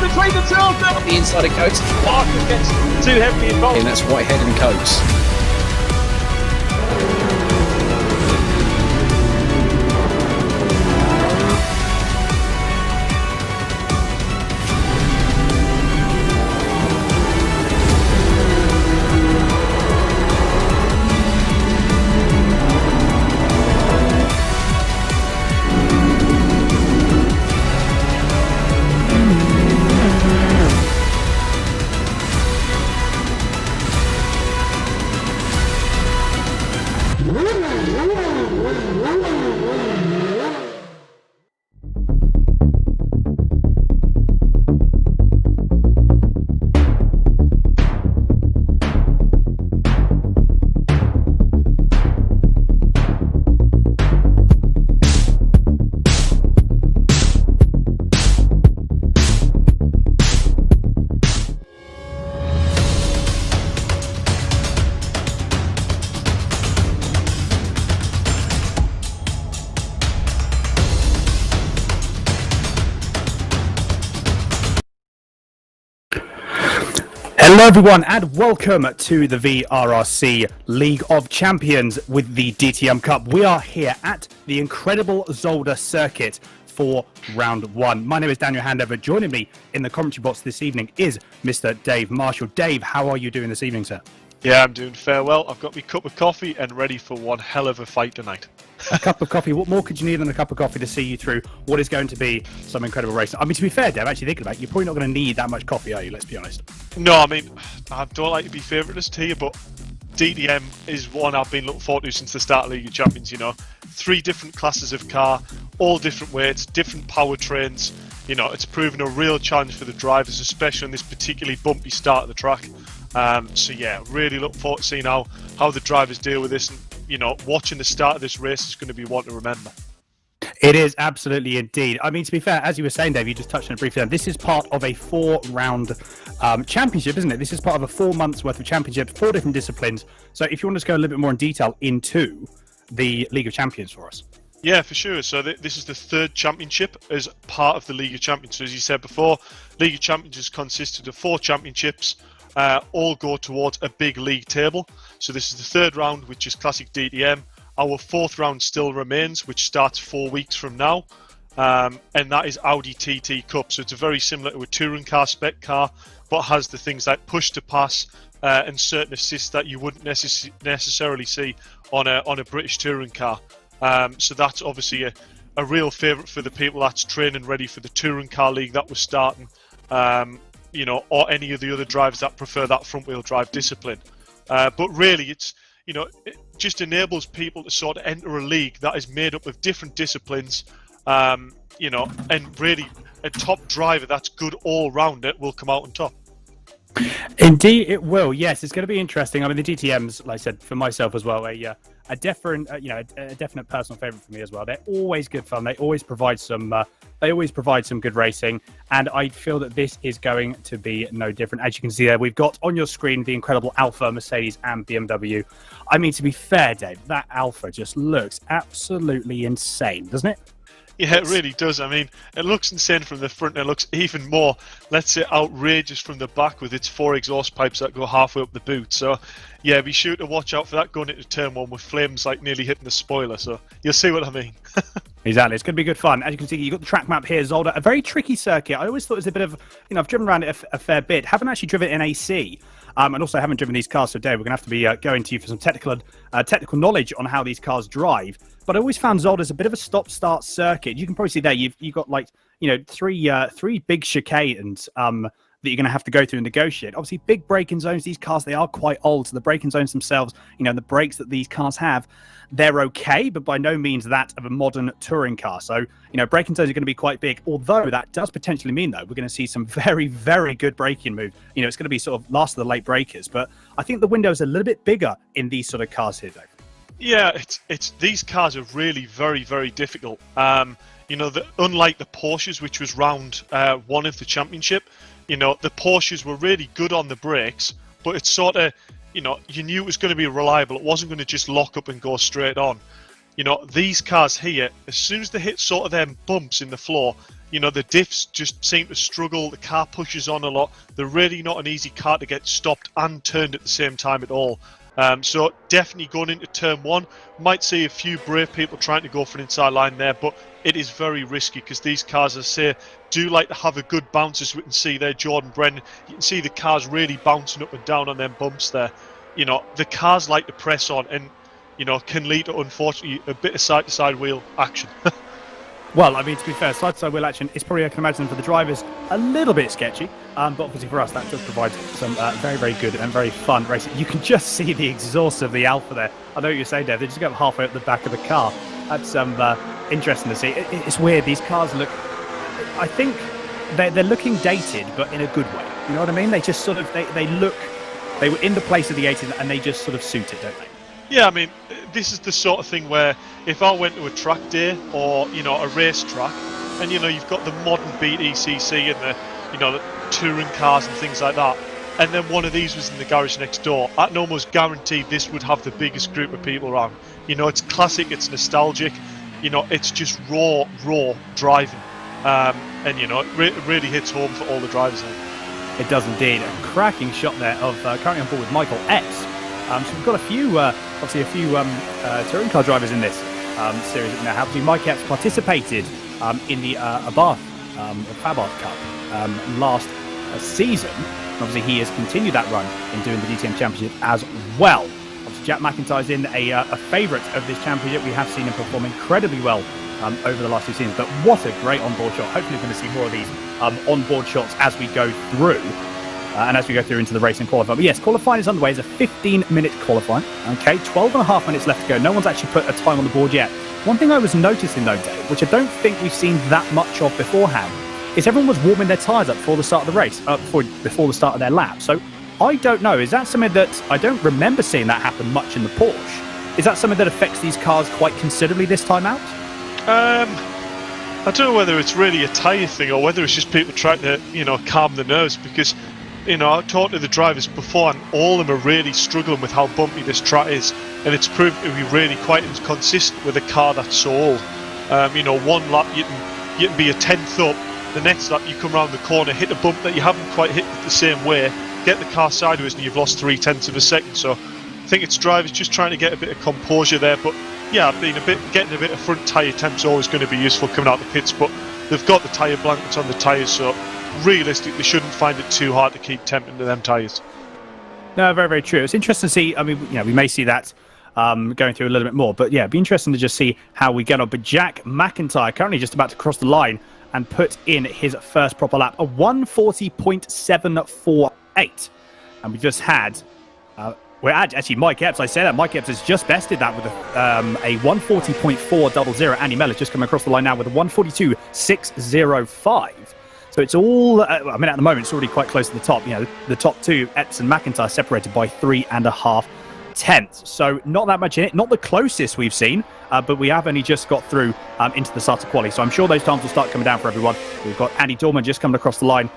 between the two of them. The inside of Coates. Parker gets too heavily involved. And that's Whitehead and Coates. Hello everyone and welcome to the VRRC League of Champions with the DTM Cup. We are here at the incredible Zolder circuit for round one. My name is Daniel Handover. Joining me in the commentary box this evening is Mr. Dave Marshall. Dave, how are you doing this evening, sir? Yeah, I'm doing fair well. I've got my cup of coffee and ready for one hell of a fight tonight. A cup of coffee. What more could you need than a cup of coffee to see you through what is going to be some incredible racing? I mean, to be fair, Dave, actually thinking about it, you're probably not going to need that much coffee, are you? Let's be honest. No, I mean, I don't like to be favouriteist here, but DTM is one I've been looking forward to since the start of League of Champions, you know. 3 different classes of car, all different weights, different powertrains. You know, it's proven a real challenge for the drivers, especially on this particularly bumpy start of the track. So yeah, really look forward to seeing how the drivers deal with this. And, you know, watching the start of this race is going to be one to remember. It is absolutely indeed. I mean, to be fair, as you were saying, Dave, you just touched on it briefly. This is part of a 4-round championship, isn't it? This is part of a 4 months worth of championship, 4 different disciplines. So if you want to just go a little bit more in detail into the League of Champions for us. Yeah, for sure. So this is the 3rd championship as part of the League of Champions. So as you said before, League of Champions has consisted of 4 championships. All go towards a big league table. So this is the 3rd round, which is classic DTM. Our 4th round still remains, which starts 4 weeks from now, and that is Audi TT Cup. So it's very similar to a touring car, spec car, but has the things like push to pass and certain assists that you wouldn't necessarily see on a British touring car. So that's obviously a real favourite for the people that's training ready for the touring car league that was starting. You know, or any of the other drivers that prefer that front-wheel drive discipline. But really, it's, you know, it just enables people to sort of enter a league that is made up of different disciplines, you know, and really a top driver that's good all-round it will come out on top. Indeed, it will. Yes, it's going to be interesting. I mean, the DTMs, like I said, for myself as well, a different, you know, a definite personal favourite for me as well. They're always good fun. They always provide some good racing, and I feel that this is going to be no different. As you can see there, we've got on your screen the incredible Alfa, Mercedes, and BMW. I mean, to be fair, Dave, that Alfa just looks absolutely insane, doesn't it? Yeah, it really does. I mean, it looks insane from the front, and it looks even more, let's say, outrageous from the back with its 4 exhaust pipes that go halfway up the boot. So, yeah, be sure to watch out for that going into turn 1 with flames like nearly hitting the spoiler. So, you'll see what I mean. Exactly. It's going to be good fun. As you can see, you've got the track map here, Zolder. A very tricky circuit. I always thought it was a bit of, you know, I've driven around it a fair bit. Haven't actually driven it in AC. And also haven't driven these cars today. We're going to have to be going to you for some technical knowledge on how these cars drive. But I always found Zolder's a bit of a stop-start circuit. You can probably see there, you've got like, you know, three big chicanes that you're going to have to go through and negotiate. Obviously, big braking zones. These cars, they are quite old. So the braking zones themselves, you know, the brakes that these cars have, they're okay, but by no means that of a modern touring car. So, you know, braking zones are going to be quite big, although that does potentially mean, though, we're going to see some very, very good braking move. You know, it's going to be sort of last of the late breakers, but I think the window is a little bit bigger in these sort of cars here, Dave. Yeah, it's these cars are really very, very difficult. You know, unlike the Porsches, which was round 1 of the championship, you know, the Porsches were really good on the brakes, but it's sort of, you know, you knew it was going to be reliable. It wasn't going to just lock up and go straight on. You know, these cars here, as soon as they hit sort of them bumps in the floor, you know, the diffs just seem to struggle. The car pushes on a lot. They're really not an easy car to get stopped and turned at the same time at all. So definitely going into turn one, might see a few brave people trying to go for an inside line there, but it is very risky because these cars, as I say, do like to have a good bounce, as we can see there. Jordan Brennan, you can see the cars really bouncing up and down on them bumps there. You know, the cars like to press on and, you know, can lead to, unfortunately, a bit of side-to-side wheel action. Well, I mean, to be fair, side-to-side wheel action is probably, I can imagine, for the drivers, a little bit sketchy. But obviously for us, that does provide some very, very good and very fun racing. You can just see the exhaust of the Alpha there. I know what you're saying, Dave. They just go halfway up the back of the car. That's interesting to see. It's weird. These cars look... I think they're looking dated, but in a good way. You know what I mean? They just sort of... They look... They were in the place of the 80s, and they just sort of suit it, don't they? Yeah, I mean, this is the sort of thing where if I went to a track day or, you know, a race track, and, you know, you've got the modern BTCC and the, you know, the touring cars and things like that, and then one of these was in the garage next door, I can almost guarantee this would have the biggest group of people around. You know, it's classic, it's nostalgic, you know, it's just raw driving. And, you know, it really hits home for all the drivers there. It does indeed. A cracking shot there of currently on board with Michael Epps. So we've got a few, obviously a few touring car drivers in this series that we now have. Mike Epps participated in the Abarth Cup last season. And obviously he has continued that run in doing the DTM Championship as well. Obviously Jack McIntyre's in a favourite of this championship. We have seen him perform incredibly well over the last few seasons. But what a great onboard shot. Hopefully we're going to see more of these onboard shots as we go through. And as we go through into the racing qualifying. But yes, qualifying is underway. It's a 15-minute qualifying. Okay, 12 and a half minutes left to go. No one's actually put a time on the board yet. One thing I was noticing, though, Dave, which I don't think we've seen that much of beforehand, is everyone was warming their tyres up before the start of the race, before the start of their lap. So I don't know. Is that something that I don't remember seeing that happen much in the Porsche? Is that something that affects these cars quite considerably this time out? I don't know whether it's really a tyre thing or whether it's just people trying to, you know, calm the nerves because... You know, I talked to the drivers before and all of them are really struggling with how bumpy this track is, and it's proved to be really quite inconsistent with a car that's so old. You know, one lap you can be a tenth up, the next lap you come around the corner, hit a bump that you haven't quite hit the same way, get the car sideways and you've lost 0.3 of a second. So I think it's drivers just trying to get a bit of composure there. But yeah, getting a bit of front tyre temp's always going to be useful coming out the pits, but they've got the tyre blankets on the tyres, so realistically, they shouldn't find it too hard to keep temp into them tyres. No, very, very true. It's interesting to see. I mean, you know, we may see that going through a little bit more, but yeah, it'd be interesting to just see how we get on. But Jack McIntyre currently just about to cross the line and put in his first proper lap, a 140.748. And we just had, actually Mike Epps, I say that, Mike Epps has just bested that with a 140.400. Andy Mellor's just coming across the line now with a 142.605. So it's all, I mean, at the moment, it's already quite close to the top. You know, the top two, Epps and McIntyre, separated by 3.5 tenths. So not that much in it. Not the closest we've seen, but we have only just got through into the start of quali. So I'm sure those times will start coming down for everyone. We've got Andy Dorman just coming across the line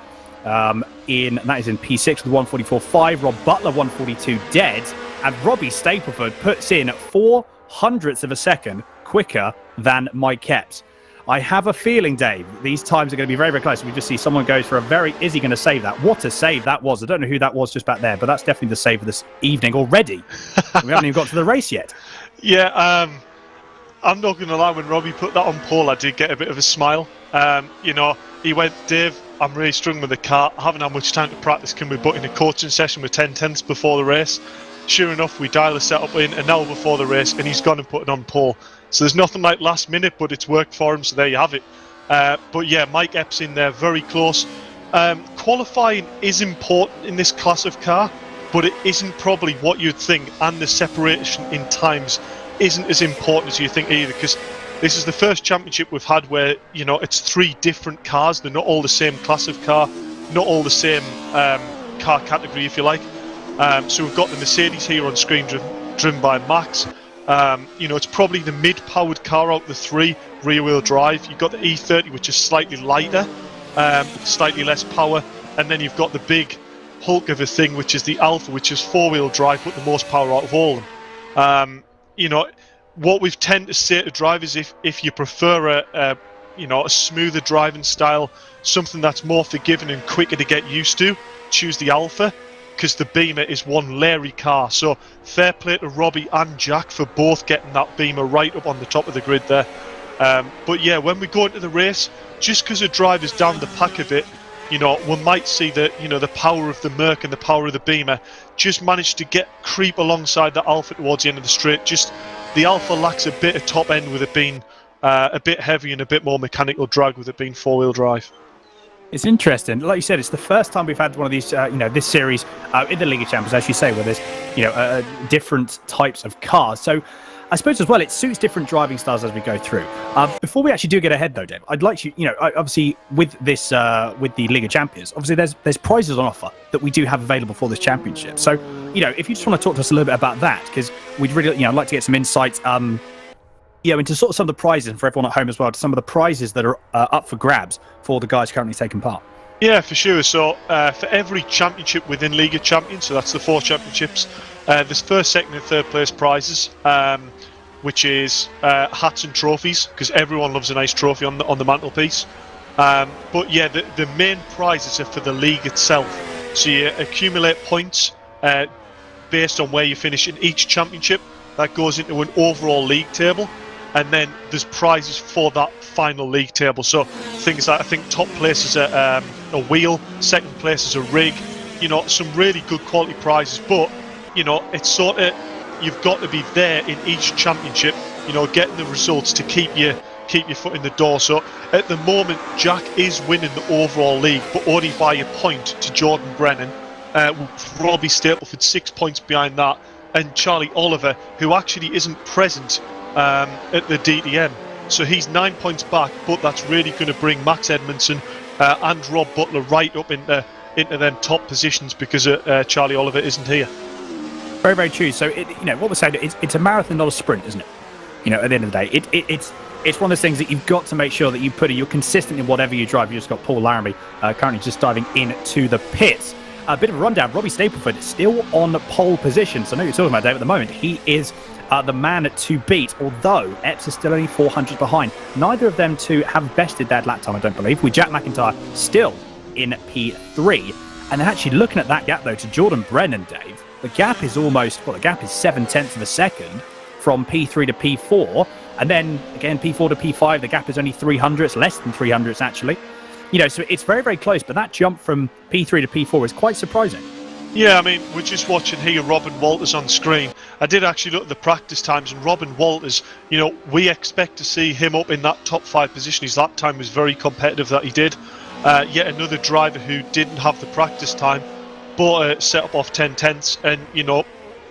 that is in P6 with 144.5. Rob Butler, 142 dead. And Robbie Stapleford puts in 0.04 of a second quicker than Mike Epps. I have a feeling, Dave, these times are going to be very, very close. We just see someone goes for a very... Is he going to save that? What a save that was. I don't know who that was just back there, but that's definitely the save of this evening already. We haven't even got to the race yet. Yeah, I'm not going to lie. When Robbie put that on pole, I did get a bit of a smile. You know, he went, Dave, I'm really struggling with the car. I haven't had much time to practice. Can we book in a coaching session with 10 tenths before the race? Sure enough, we dial the setup in an hour before the race, and he's gone and put it on pole. So there's nothing like last minute, but it's worked for him, so there you have it. But yeah, Mike Epps in there, very close. Qualifying is important in this class of car, but it isn't probably what you'd think, and the separation in times isn't as important as you think either, because this is the first championship we've had where, you know, it's three different cars. They're not all the same class of car, not all the same car category, if you like. So we've got the Mercedes here on screen, driven by Max. You know, it's probably the mid-powered car out of the three, rear-wheel drive. You've got the E30, which is slightly lighter, slightly less power, and then you've got the big hulk of a thing, which is the Alpha, which is four-wheel drive, but the most power out of all of them. You know, what we've tended to say to drivers, if you prefer a smoother driving style, something that's more forgiving and quicker to get used to, choose the Alpha, because the Beamer is one leery car. So fair play to Robbie and Jack for both getting that Beamer right up on the top of the grid there. But yeah, when we go into the race, just because a driver's down the pack a bit, we might see that the power of the Merc and the power of the Beamer just managed to creep alongside the Alpha towards the end of the straight. Just the Alpha lacks a bit of top end with it being a bit heavy and a bit more mechanical drag with it being four-wheel drive. It's interesting. Like you said, it's the first time we've had one of these, this series in the League of Champions, as you say, where there's, different types of cars. So I suppose as well, it suits different driving styles as we go through. Before we actually do get ahead, though, Dave, I'd like to, obviously with this, with the League of Champions, obviously there's prizes on offer that we do have available for this championship. So, if you just want to talk to us a little bit about that, because we'd really, like to get some insights, into sort of some of the prizes, and for everyone at home as well, to some of the prizes that are up for grabs for the guys currently taking part. Yeah, for sure. So for every championship within League of Champions, so that's the 4 championships, there's first, second and third place prizes, which is hats and trophies, because everyone loves a nice trophy on the mantelpiece. But yeah, the main prizes are for the league itself. So you accumulate points based on where you finish in each championship. That goes into an overall league table. And then there's prizes for that final league table. So things like, I think top place is a wheel, second place is a rig, some really good quality prizes. But, it's sort of, you've got to be there in each championship, getting the results to keep your foot in the door. So at the moment, Jack is winning the overall league, but only by a point to Jordan Brennan. Robbie Stapleford 6 points behind that, and Charlie Oliver, who actually isn't present at the DTM, so he's 9 points back, but that's really going to bring Max Edmondson and Rob Butler right up into them top positions because Charlie Oliver isn't here. Very, very true. So what we're saying, it's a marathon, not a sprint, isn't it? At the end of the day, it's one of those things that you've got to make sure that you're consistent in whatever you drive. You just got Paul Laramie currently just diving into the pits. A bit of a rundown. Robbie Stapleford still on pole position. So I know you're talking about Dave at the moment. He is the man to beat, although Epps is still only 400 behind. Neither of them two have bested their lap time, I don't believe, with Jack McIntyre still in P3. And then actually looking at that gap, though, to Jordan Brennan, Dave, the gap is the gap is 7/10 of a second from P3 to P4. And then, again, P4 to P5, the gap is only 300. It's less than 300, actually. So it's very, very close, but that jump from P3 to P4 is quite surprising. Yeah, I mean, we're just watching here Robin Walters on screen. I did actually look at the practice times, and Robin Walters, we expect to see him up in that top 5 position. His lap time was very competitive that he did. Yet another driver who didn't have the practice time, but set up off 10/10ths and,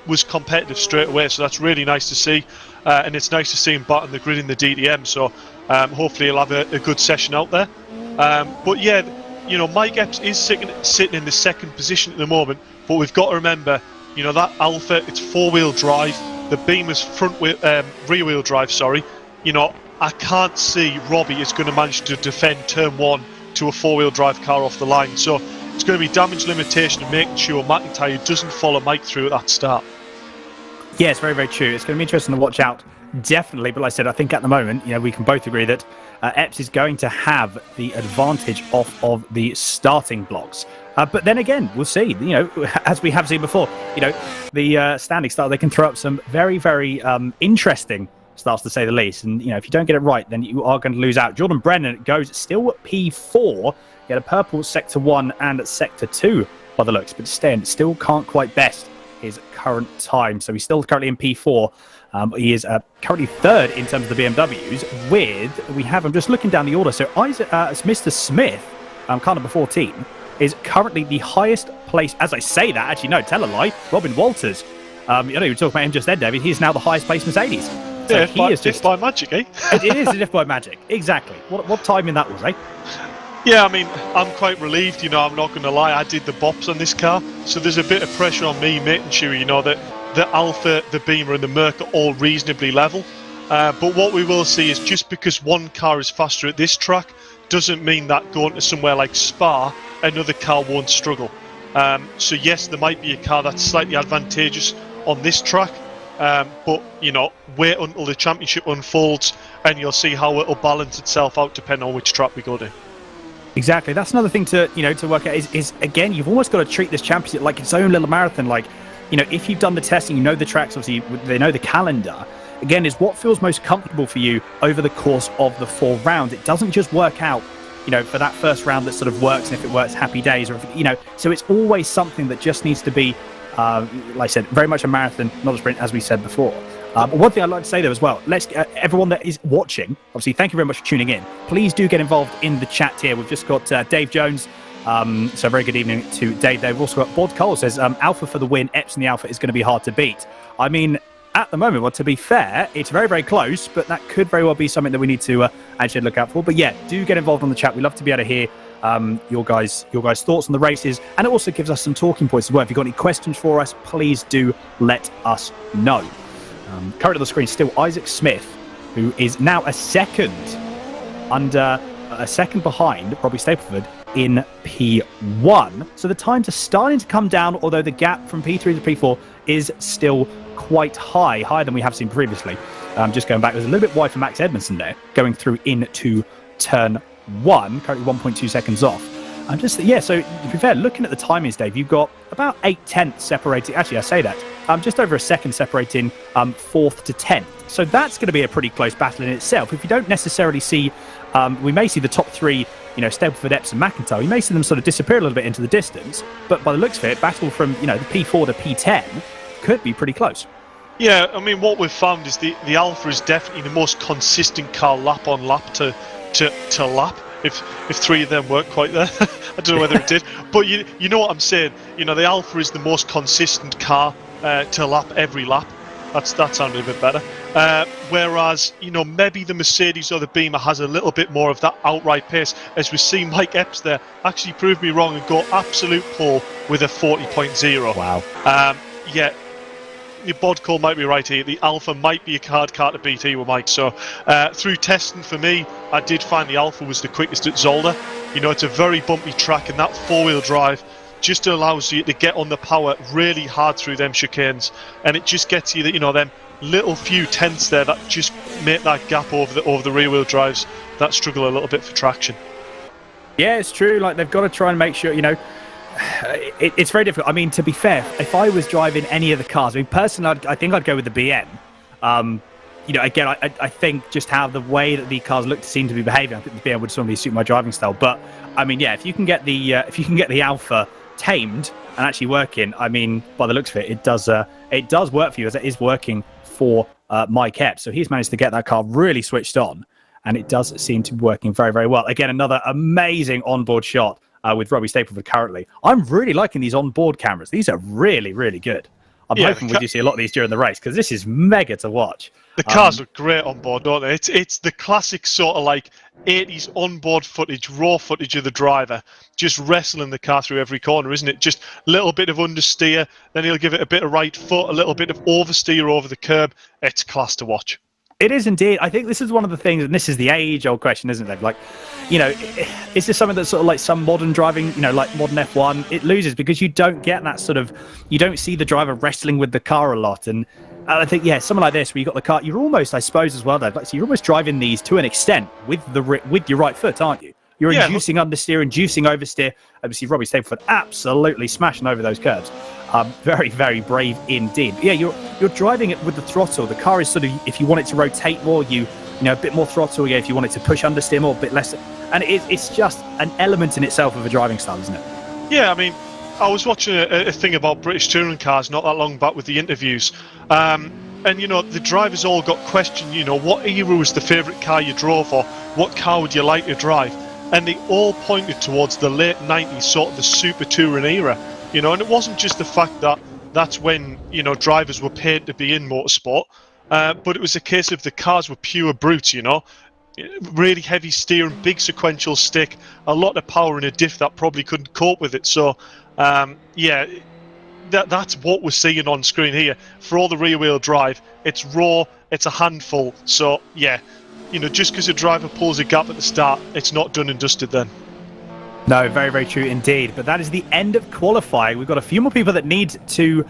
was competitive straight away. So that's really nice to see. And it's nice to see him back on the grid in the DTM. So hopefully he'll have a good session out there. But yeah, Mike Epps is sitting in the second position at the moment, but we've got to remember, that Alpha, it's 4-wheel drive, the Beamer's rear wheel drive, sorry. I can't see Robbie is going to manage to defend turn 1 to a 4-wheel drive car off the line. So it's going to be damage limitation and making sure McIntyre doesn't follow Mike through at that start. Yeah, it's very, very true. It's going to be interesting to watch out, definitely. But like I said, I think at the moment, we can both agree that Epps is going to have the advantage off of the starting blocks. But then again, we'll see. As we have seen before, the standing start, they can throw up some very, very interesting starts, to say the least. And, if you don't get it right, then you are going to lose out. Jordan Brennan goes still P4, get a purple Sector 1 and Sector 2 by the looks, but still can't quite best his current time. So he's still currently in P4. He is currently third in terms of the BMWs. I'm just looking down the order. So Mr. Smith, car number 14, is currently the highest placed. As I say that, actually, no, tell a lie. Robin Walters, you were talking about him just then, David. He is now the highest placed Mercedes. So yeah, he is just by magic, eh? It is if by magic, exactly. What timing that was, eh? Yeah, I mean, I'm quite relieved, I'm not going to lie. I did the bops on this car, so there's a bit of pressure on me making sure, that the Alpha, the Beamer and the Merc are all reasonably level. But what we will see is just because one car is faster at this track doesn't mean that going to somewhere like Spa, another car won't struggle. So yes, there might be a car that's slightly advantageous on this track, But you know, wait until the championship unfolds, and you'll see how it'll balance itself out depending on which track we go to. Exactly. That's another thing to to work out is again, you've almost got to treat this championship like its own little marathon. Like, if you've done the testing, you know the tracks, obviously they know the calendar. Again, is what feels most comfortable for you over the course of the 4 rounds. It doesn't just work out, for that first round that sort of works, and if it works, happy days, or if, so it's always something that just needs to be, like I said, very much a marathon, not a sprint, as we said before. But one thing I'd like to say though as well, let's everyone that is watching, obviously, thank you very much for tuning in. Please do get involved in the chat here. We've just got Dave Jones. So very good evening to Dave. We've also got Bod Cole says Alpha for the win. Epson the Alpha is going to be hard to beat. I mean, at the moment, well, to be fair, it's very, very close, but that could very well be something that we need to actually look out for. But yeah, do get involved on the chat. We'd love to be able to hear your guys' thoughts on the races, and it also gives us some talking points as well. If you've got any questions for us, please do let us know. Current on the screen still Isaac Smith, who is now a second behind Robbie Stapleford in P1. So the times are starting to come down, although the gap from P3 to P4 is still quite higher than we have seen previously. Just going back, there's a little bit wide for Max Edmondson there, going through into turn 1, currently 1.2 seconds off. So to be fair, looking at the timings, Dave, you've got about 8/10 separating. Actually, I say that. Just over a second separating 4th to 10th. So that's going to be a pretty close battle in itself. If you don't necessarily see, we may see the top 3, Stapleford, Epps and McIntyre. You may see them sort of disappear a little bit into the distance. But by the looks of it, battle from, the P4 to P10 could be pretty close. Yeah, I mean, what we've found is the Alpha is definitely the most consistent car lap on lap to lap. If 3 of them weren't quite there, I don't know whether it did, but you know what I'm saying. The Alpha is the most consistent car to lap every lap. That sounded a bit better. Whereas maybe the Mercedes or the Beamer has a little bit more of that outright pace, as we've seen Mike Epps there actually prove me wrong and go absolute pole with a 40.0. Wow. Yeah. Your Bod Call might be right here. The Alpha might be a hard car to beat here with Mike. So through testing for me, I did find the Alpha was the quickest at Zolder. It's a very bumpy track, and that 4-wheel drive just allows you to get on the power really hard through them chicanes, and it just gets you that them little few tenths there that just make that gap over the rear-wheel drives that struggle a little bit for traction. Yeah, it's true. Like, they've got to try and make sure it's very difficult. I mean, to be fair, if I was driving any of the cars, I mean, personally, I think I'd go with the BM. Again, I think just how the way that the cars look seem to be behaving, I think the BM would certainly suit my driving style. But I mean, yeah, if you can get the Alpha tamed and actually working, I mean, by the looks of it, it does work for you, as it is working for Mike Epps. So he's managed to get that car really switched on, and it does seem to be working very, very well. Again, another amazing onboard shot. With Robbie Stapleford currently. I'm really liking these onboard cameras. These are really, really good. I'm hoping we do see a lot of these during the race, because this is mega to watch. The cars look great on board, don't they? It's the classic sort of like 80s onboard footage, raw footage of the driver just wrestling the car through every corner, isn't it? Just a little bit of understeer, then he'll give it a bit of right foot, a little bit of oversteer over the curb. It's class to watch. It is indeed. I think this is one of the things, and this is the age-old question, isn't it? Like, is this something that's sort of like some modern driving, like modern F1? It loses because you don't get that sort of, you don't see the driver wrestling with the car a lot. And I think, yeah, something like this where you got the car, you're almost, I suppose, as well, though, so you're almost driving these to an extent with your right foot, aren't you? You're inducing understeer, inducing oversteer. Obviously, Robbie Stapleford absolutely smashing over those curves. Very, very brave indeed. Yeah, you're driving it with the throttle. The car is sort of, if you want it to rotate more, a bit more throttle. Yeah, if you want it to push understeer more, a bit less. And it's just an element in itself of a driving style, isn't it? Yeah, I mean, I was watching a thing about British touring cars not that long back with the interviews. And, the drivers all got questioned, what era was the favourite car you drove, or what car would you like to drive? And they all pointed towards the late 90s, sort of the super touring era, and it wasn't just the fact that that's when, drivers were paid to be in motorsport, but it was a case of the cars were pure brutes, really heavy steering, big sequential stick, a lot of power in a diff that probably couldn't cope with it. So, that's what we're seeing on screen here. For all the rear-wheel drive, it's raw, it's a handful. So, yeah, just because a driver pulls a gap at the start, it's not done and dusted then. No, very, very true indeed. But that is the end of qualifying. We've got a few more people that need to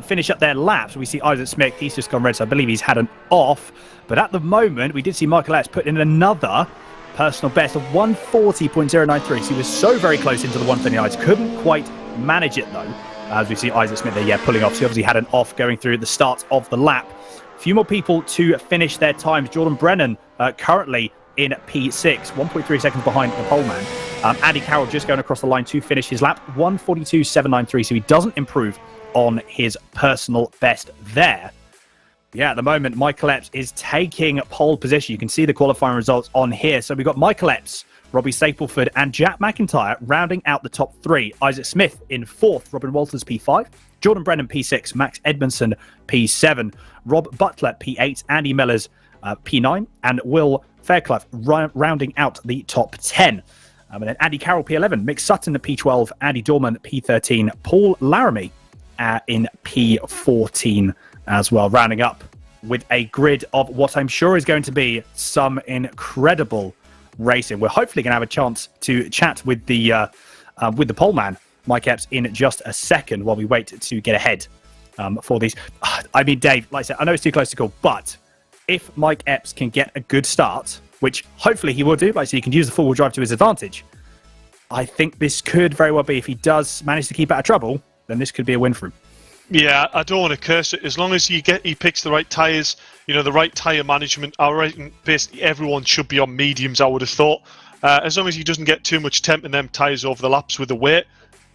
finish up their laps. We see Isaac Smith, he's just gone red, so I believe he's had an off. But at the moment, we did see Michael Epps put in another personal best of 140.093. So he was so very close into the 139s. Couldn't quite manage it, though. As we see Isaac Smith there, yeah, pulling off. So he obviously had an off going through at the start of the lap. A few more people to finish their times. Jordan Brennan currently in P6, 1.3 seconds behind the pole man. Andy Carroll just going across the line to finish his lap, 142.793, so he doesn't improve on his personal best there. Yeah, at the moment, Michael Epps is taking pole position. You can see the qualifying results on here. So we've got Michael Epps, Robbie Stapleford, and Jack McIntyre rounding out the top three. Isaac Smith in fourth, Robin Walters P5, Jordan Brennan P6, Max Edmondson P7, Rob Butler P8, Andy Mellors P9, and Will Fairclough rounding out the top 10. And then Andy Carroll P11, Mick Sutton at P12, Andy Dorman P13, Paul Laramie in P14 as well, rounding up with a grid of what I'm sure is going to be some incredible racing. We're hopefully going to have a chance to chat with the pole man, Mike Epps, in just a second while we wait to get ahead for these. I mean, Dave, like I said, I know it's too close to call, but if Mike Epps can get a good start, which hopefully he will do, like I said, he can use the four-wheel drive to his advantage, I think this could very well be, if he does manage to keep out of trouble, then this could be a win for him. Yeah, I don't want to curse it. As long as he picks the right tyres, the right tyre management, I reckon basically everyone should be on mediums, I would have thought. As long as he doesn't get too much temp in them tyres over the laps with the weight,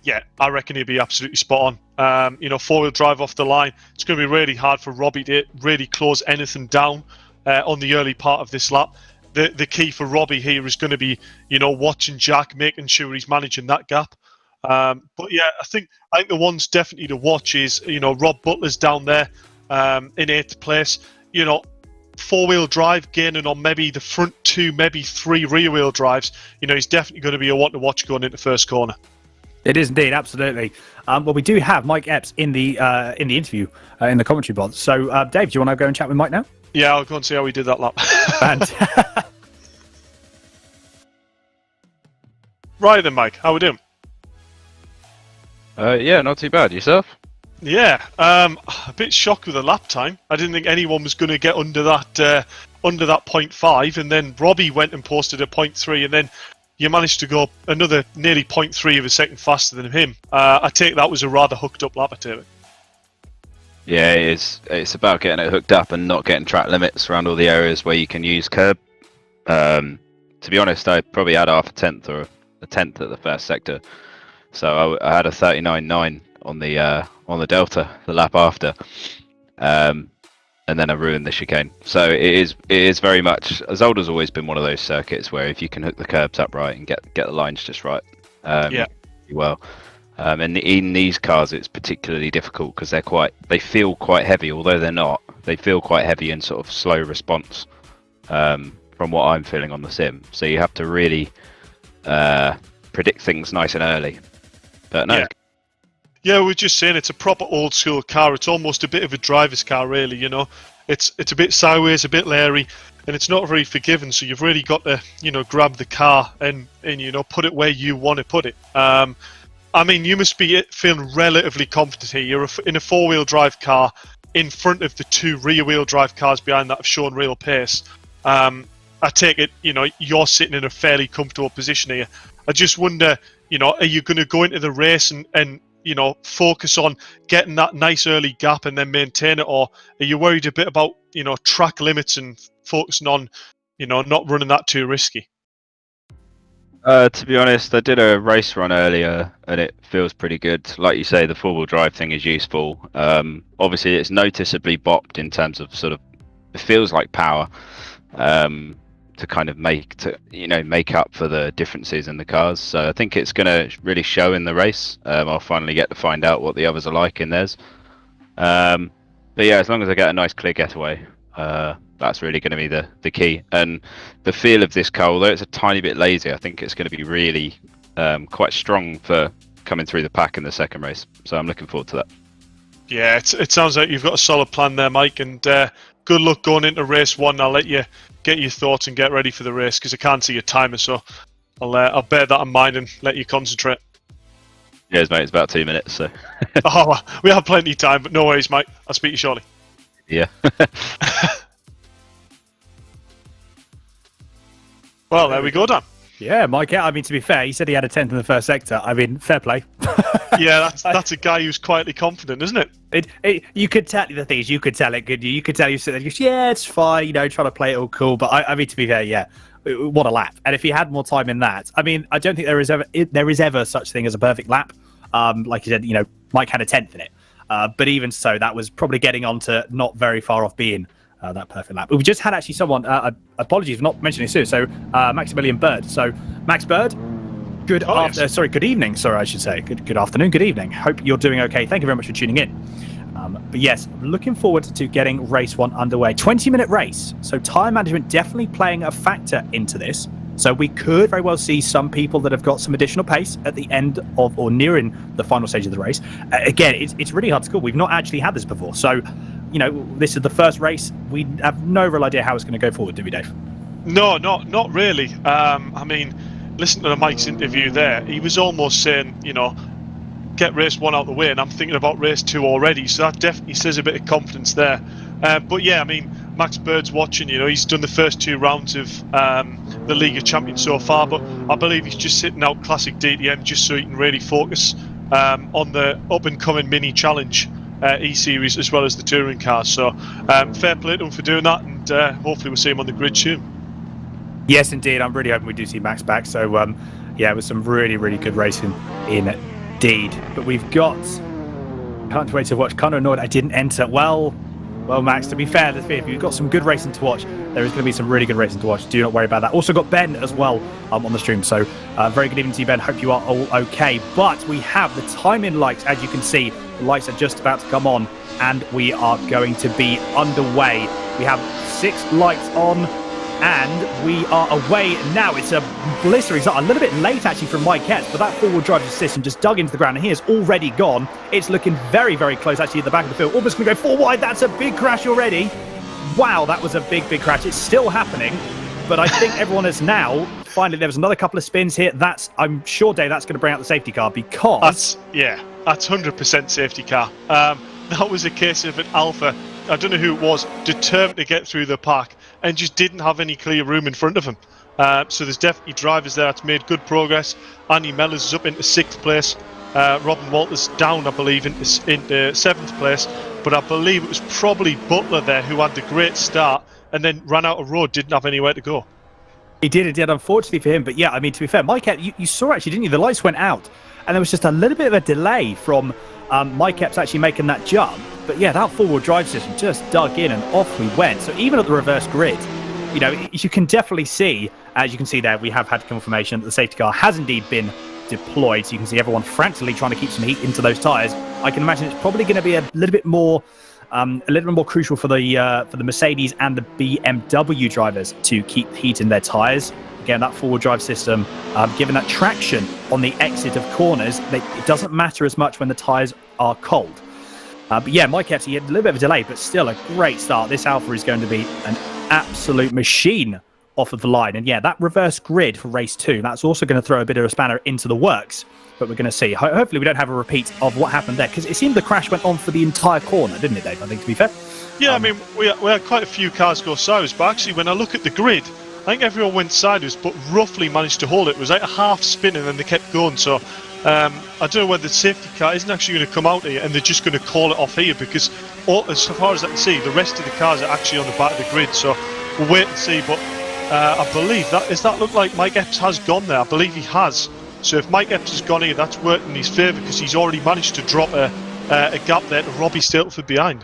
yeah, I reckon he'll be absolutely spot on. Four-wheel drive off the line, it's going to be really hard for Robbie to really close anything down on the early part of this lap. The key for Robbie here is going to be, watching Jack, making sure he's managing that gap. But yeah, I think the ones definitely to watch is, Rob Butler's down there in 8th place. Four-wheel drive gaining on maybe the front two, maybe three rear-wheel drives. He's definitely going to be a one to watch going into first corner. It is indeed, absolutely. Well, we do have Mike Epps in the interview in the commentary box. So, Dave, do you want to go and chat with Mike now? Yeah, I'll go and see how we did that lap. Right then, Mike, how we doing? Yeah, not too bad. Yourself? Yeah, a bit shocked with the lap time. I didn't think anyone was going to get under that 0.5, and then Robbie went and posted a 0.3, and then you managed to go another nearly 0.3 of a second faster than him. I take that was a rather hooked up lap, I take it. Yeah, it is. It's about getting it hooked up and not getting track limits around all the areas where you can use curb. To be honest, I probably had half a tenth or a tenth at the first sector, so I had a 39.9 on the Delta the lap after, and then I ruined the chicane. So it is very much, Zolder's always been one of those circuits where if you can hook the curbs up right and get the lines just right, yeah, well. And in these cars, it's particularly difficult because they feel quite heavy, although they're not. They feel quite heavy and sort of slow response from what I'm feeling on the sim. So you have to really predict things nice and early. But no. Yeah, we're just saying it's a proper old school car. It's almost a bit of a driver's car, really. It's a bit sideways, a bit leery, and it's not very forgiving. So you've really got to grab the car and put it where you want to put it. I mean, you must be feeling relatively confident here. You're in a four-wheel drive car in front of the two rear-wheel drive cars behind that have shown real pace. I take it, you're sitting in a fairly comfortable position here. I just wonder, are you going to go into the race and focus on getting that nice early gap and then maintain it, or are you worried a bit about, track limits and focusing on, not running that too risky? To be honest, I did a race run earlier and it feels pretty good. Like you say, the four-wheel drive thing is useful. Obviously, it's noticeably bopped in terms of sort of, it feels like power to kind of make up for the differences in the cars. So I think it's going to really show in the race. I'll finally get to find out what the others are like in theirs. But yeah, as long as I get a nice clear getaway, that's really going to be the key. And the feel of this car, although it's a tiny bit lazy, I think it's going to be really quite strong for coming through the pack in the second race. So I'm looking forward to that. Yeah, it sounds like you've got a solid plan there, Mike, and good luck going into race one. I'll let you get your thoughts and get ready for the race because I can't see your timer. So I'll bear that in mind and let you concentrate. Yes, mate. It's about 2 minutes, so. Oh, we have plenty of time, but no worries, mate. I'll speak to you shortly. Yeah. Well, there we go, Dan. Yeah, Mike. I mean, to be fair, he said he had a 10th in the first sector. I mean, fair play. Yeah, that's a guy who's quietly confident, isn't it? You could tell the things. You could tell it, couldn't you? You could tell you sitting there, yeah, it's fine. You know, trying to play it all cool. But I mean, to be fair, yeah, what a lap. And if he had more time in that, I mean, I don't think there is ever such thing as a perfect lap. Like you said, you know, Mike had a 10th in it. But even so, that was probably getting on to not very far off being that perfect lap. We just had actually someone, apologies for not mentioning this, so Maximilian Bird. So, Max Bird, good evening, sorry, I should say. Good afternoon, good evening. Hope you're doing okay. Thank you very much for tuning in. But yes, looking forward to getting race 1 underway. 20-minute race, so time management definitely playing a factor into this. So we could very well see some people that have got some additional pace at the end of or nearing the final stage of the race. Again, it's really hard to call. We've not actually had this before. So, you know, this is the first race. We have no real idea how it's going to go forward, do we, Dave? No, not really. I mean, listen to Mike's interview there. He was almost saying, you know, get race 1 out the way, and I'm thinking about race 2 already. So that definitely says a bit of confidence there. But yeah, I mean, Max Bird's watching, you know, he's done the first 2 rounds of the League of Champions so far, but I believe he's just sitting out Classic DTM just so he can really focus on the up-and-coming mini challenge E-Series as well as the touring cars. So fair play to him for doing that, and hopefully we'll see him on the grid soon. Yes, indeed. I'm really hoping we do see Max back. So, yeah, it was some really, really good racing indeed. But we've got... Can't wait to watch. Kind of annoyed I didn't enter. Well, Max, to be fair, if you've got some good racing to watch, there is going to be some really good racing to watch. Do not worry about that. Also got Ben as well on the stream. So very good evening to you, Ben. Hope you are all okay. But we have the timing lights. As you can see, the lights are just about to come on, and we are going to be underway. We have 6 lights on, and we are away now. It's a blistering start. A little bit late, actually, from Mike Hetz, but that four-wheel drive system just dug into the ground, and he is already gone. It's looking very, very close, actually, at the back of the field. Almost going to go 4 wide. That's a big crash already. Wow, that was a big, big crash. It's still happening, but I think everyone is now... Finally, there was another couple of spins here. I'm sure, Dave, that's going to bring out the safety car because... That's 100% safety car. That was a case of an Alpha, I don't know who it was, determined to get through the pack and just didn't have any clear room in front of him. So there's definitely drivers there that's made good progress. Andy Mellors is up into 6th place. Robin Walters down, I believe, into 7th place. But I believe it was probably Butler there who had the great start and then ran out of road, didn't have anywhere to go. He did, unfortunately for him. But yeah, I mean, to be fair, Mike Epps, you saw actually, didn't you? The lights went out and there was just a little bit of a delay from Mike Epps actually making that jump. But yeah, that four-wheel drive system just dug in and off we went. So even at the reverse grid, you know, you can definitely see, as you can see there, we have had confirmation that the safety car has indeed been deployed. So you can see everyone frantically trying to keep some heat into those tyres. I can imagine it's probably going to be a little bit more crucial for the Mercedes and the BMW drivers to keep heat in their tyres. Again, that four-wheel drive system, given that traction on the exit of corners, it doesn't matter as much when the tyres are cold. But yeah, Mike Epps, he had a little bit of a delay, but still a great start. This Alpha is going to be an absolute machine off of the line. And yeah, that reverse grid for race 2, that's also going to throw a bit of a spanner into the works. But we're going to see. Hopefully we don't have a repeat of what happened there, because it seemed the crash went on for the entire corner, didn't it, Dave? I think, to be fair. Yeah, I mean, we had quite a few cars go sideways, but actually when I look at the grid, I think everyone went sideways, but roughly managed to hold it. It was like a half spin and then they kept going. So I don't know whether the safety car isn't actually going to come out here and they're just going to call it off here, because as far as I can see, the rest of the cars are actually on the back of the grid. So we'll wait and see. But I believe that look like Mike Epps has gone there. I believe he has. So if Mike Epps has gone here, that's worked in his favour, because he's already managed to drop a gap there to Robbie Staleford behind.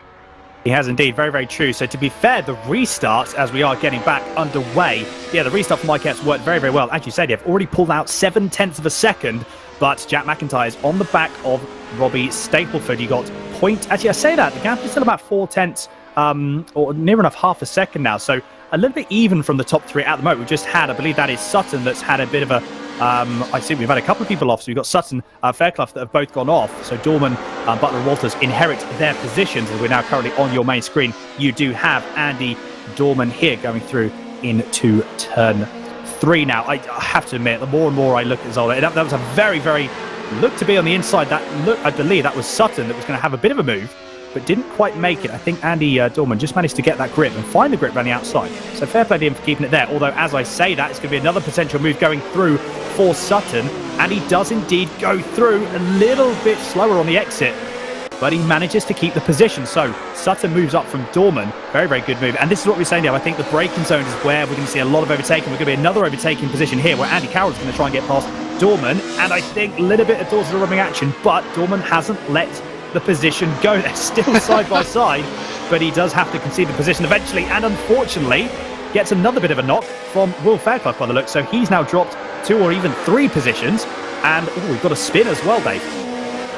He has indeed, very, very true. So to be fair, the restarts, as we are getting back underway, yeah, the restart for Mike Epps worked very, very well. As you said, you've already pulled out 0.7 of a second, but Jack McIntyre is on the back of Robbie Stapleford. You got actually I say that, the gap is still about 0.4, or near enough half a second now. So a little bit even from the top 3 at the moment. We just had, I believe that is Sutton that's had a bit of a, I see we've had a couple of people off. So we've got Sutton, Fairclough that have both gone off. So Dorman, Butler and Walters inherit their positions. And we're now currently on your main screen. You do have Andy Dorman here going through into turn 3 now. I have to admit, the more and more I look at Zolder, that was a very, very, looked to be on the inside. I believe that was Sutton that was going to have a bit of a move, but didn't quite make it. I think Andy Dorman just managed to get that grip and find the grip around the outside. So fair play to him for keeping it there. Although, as I say that, it's going to be another potential move going through for Sutton. And he does indeed go through a little bit slower on the exit, but he manages to keep the position. So Sutton moves up from Dorman. Very, very good move. And this is what we're saying now. I think the braking zone is where we're going to see a lot of overtaking. We're going to be another overtaking position here where Andy Carroll's going to try and get past Dorman. And I think a little bit of doors to the rubbing action, but Dorman hasn't let the position go. They're still side by side, but he does have to concede the position eventually, and unfortunately gets another bit of a knock from Will Fairclough by the look. So he's now dropped 2 or even 3 positions, and we've got a spin as well, Dave.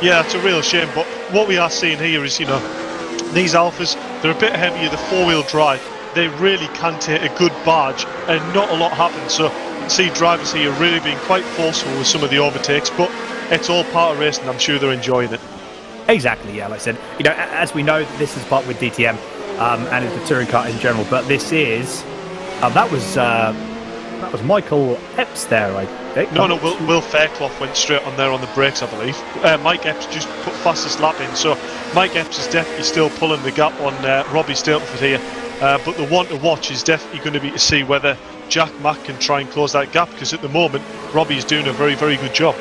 Yeah, it's a real shame, but what we are seeing here is, these Alphas, they're a bit heavier, the 4-wheel drive. They really can take a good barge, and not a lot happens. So you can see drivers here really being quite forceful with some of the overtakes, but it's all part of racing. I'm sure they're enjoying it. Exactly, yeah. Like I said, as we know, this is part with DTM and the touring car in general. But this is that was Michael Epps there, I think. No, Will Fairclough went straight on there on the brakes, I believe. Mike Epps just put fastest lap in, so Mike Epps is definitely still pulling the gap on Robbie Stapleford here. But the one to watch is definitely going to be to see whether Jack Mack can try and close that gap, because at the moment Robbie's doing a very, very good job.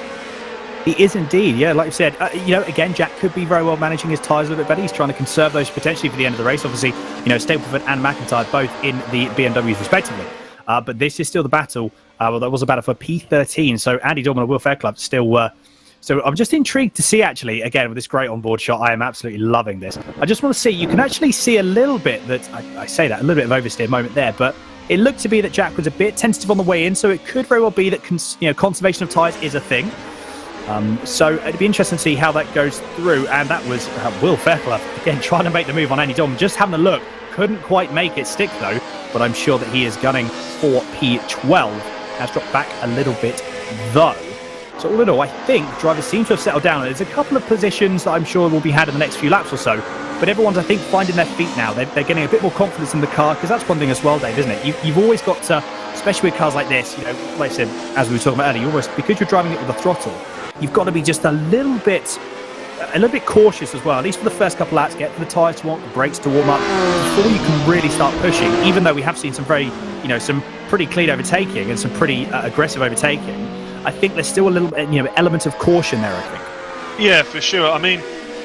He is indeed, yeah. Like you said, again, Jack could be very well managing his tyres a little bit better. He's trying to conserve those potentially for the end of the race. Obviously, Stapleford and McIntyre both in the BMWs respectively. But this is still the battle. Well, that was a battle for P13. So Andy Dorman and Will Fairclough still. So I'm just intrigued to see, actually, again, with this great onboard shot. I am absolutely loving this. I just want to see, you can actually see a little bit that, I say that, a little bit of oversteer moment there, but it looked to be that Jack was a bit tentative on the way in, so it could very well be that conservation of tyres is a thing. So it'd be interesting to see how that goes through. And that was Will Fairclough, again, trying to make the move on Andy Dorman. Just having a look. Couldn't quite make it stick, though. But I'm sure that he is gunning for P12. Has dropped back a little bit, though. So all in all, I think drivers seem to have settled down. There's a couple of positions that I'm sure will be had in the next few laps or so. But everyone's, I think, finding their feet now. They're getting a bit more confidence in the car, because that's one thing as well, Dave, isn't it? You've always got to, especially with cars like this, like I said, as we were talking about earlier, because you're driving it with a throttle, you've got to be just a little bit cautious as well, at least for the first couple of laps. Get the tyres to warm up, the brakes to warm up before you can really start pushing. Even though we have seen some very, some pretty clean overtaking and some pretty aggressive overtaking, I think there's still a little element of caution there, I think. Yeah, for sure. I mean,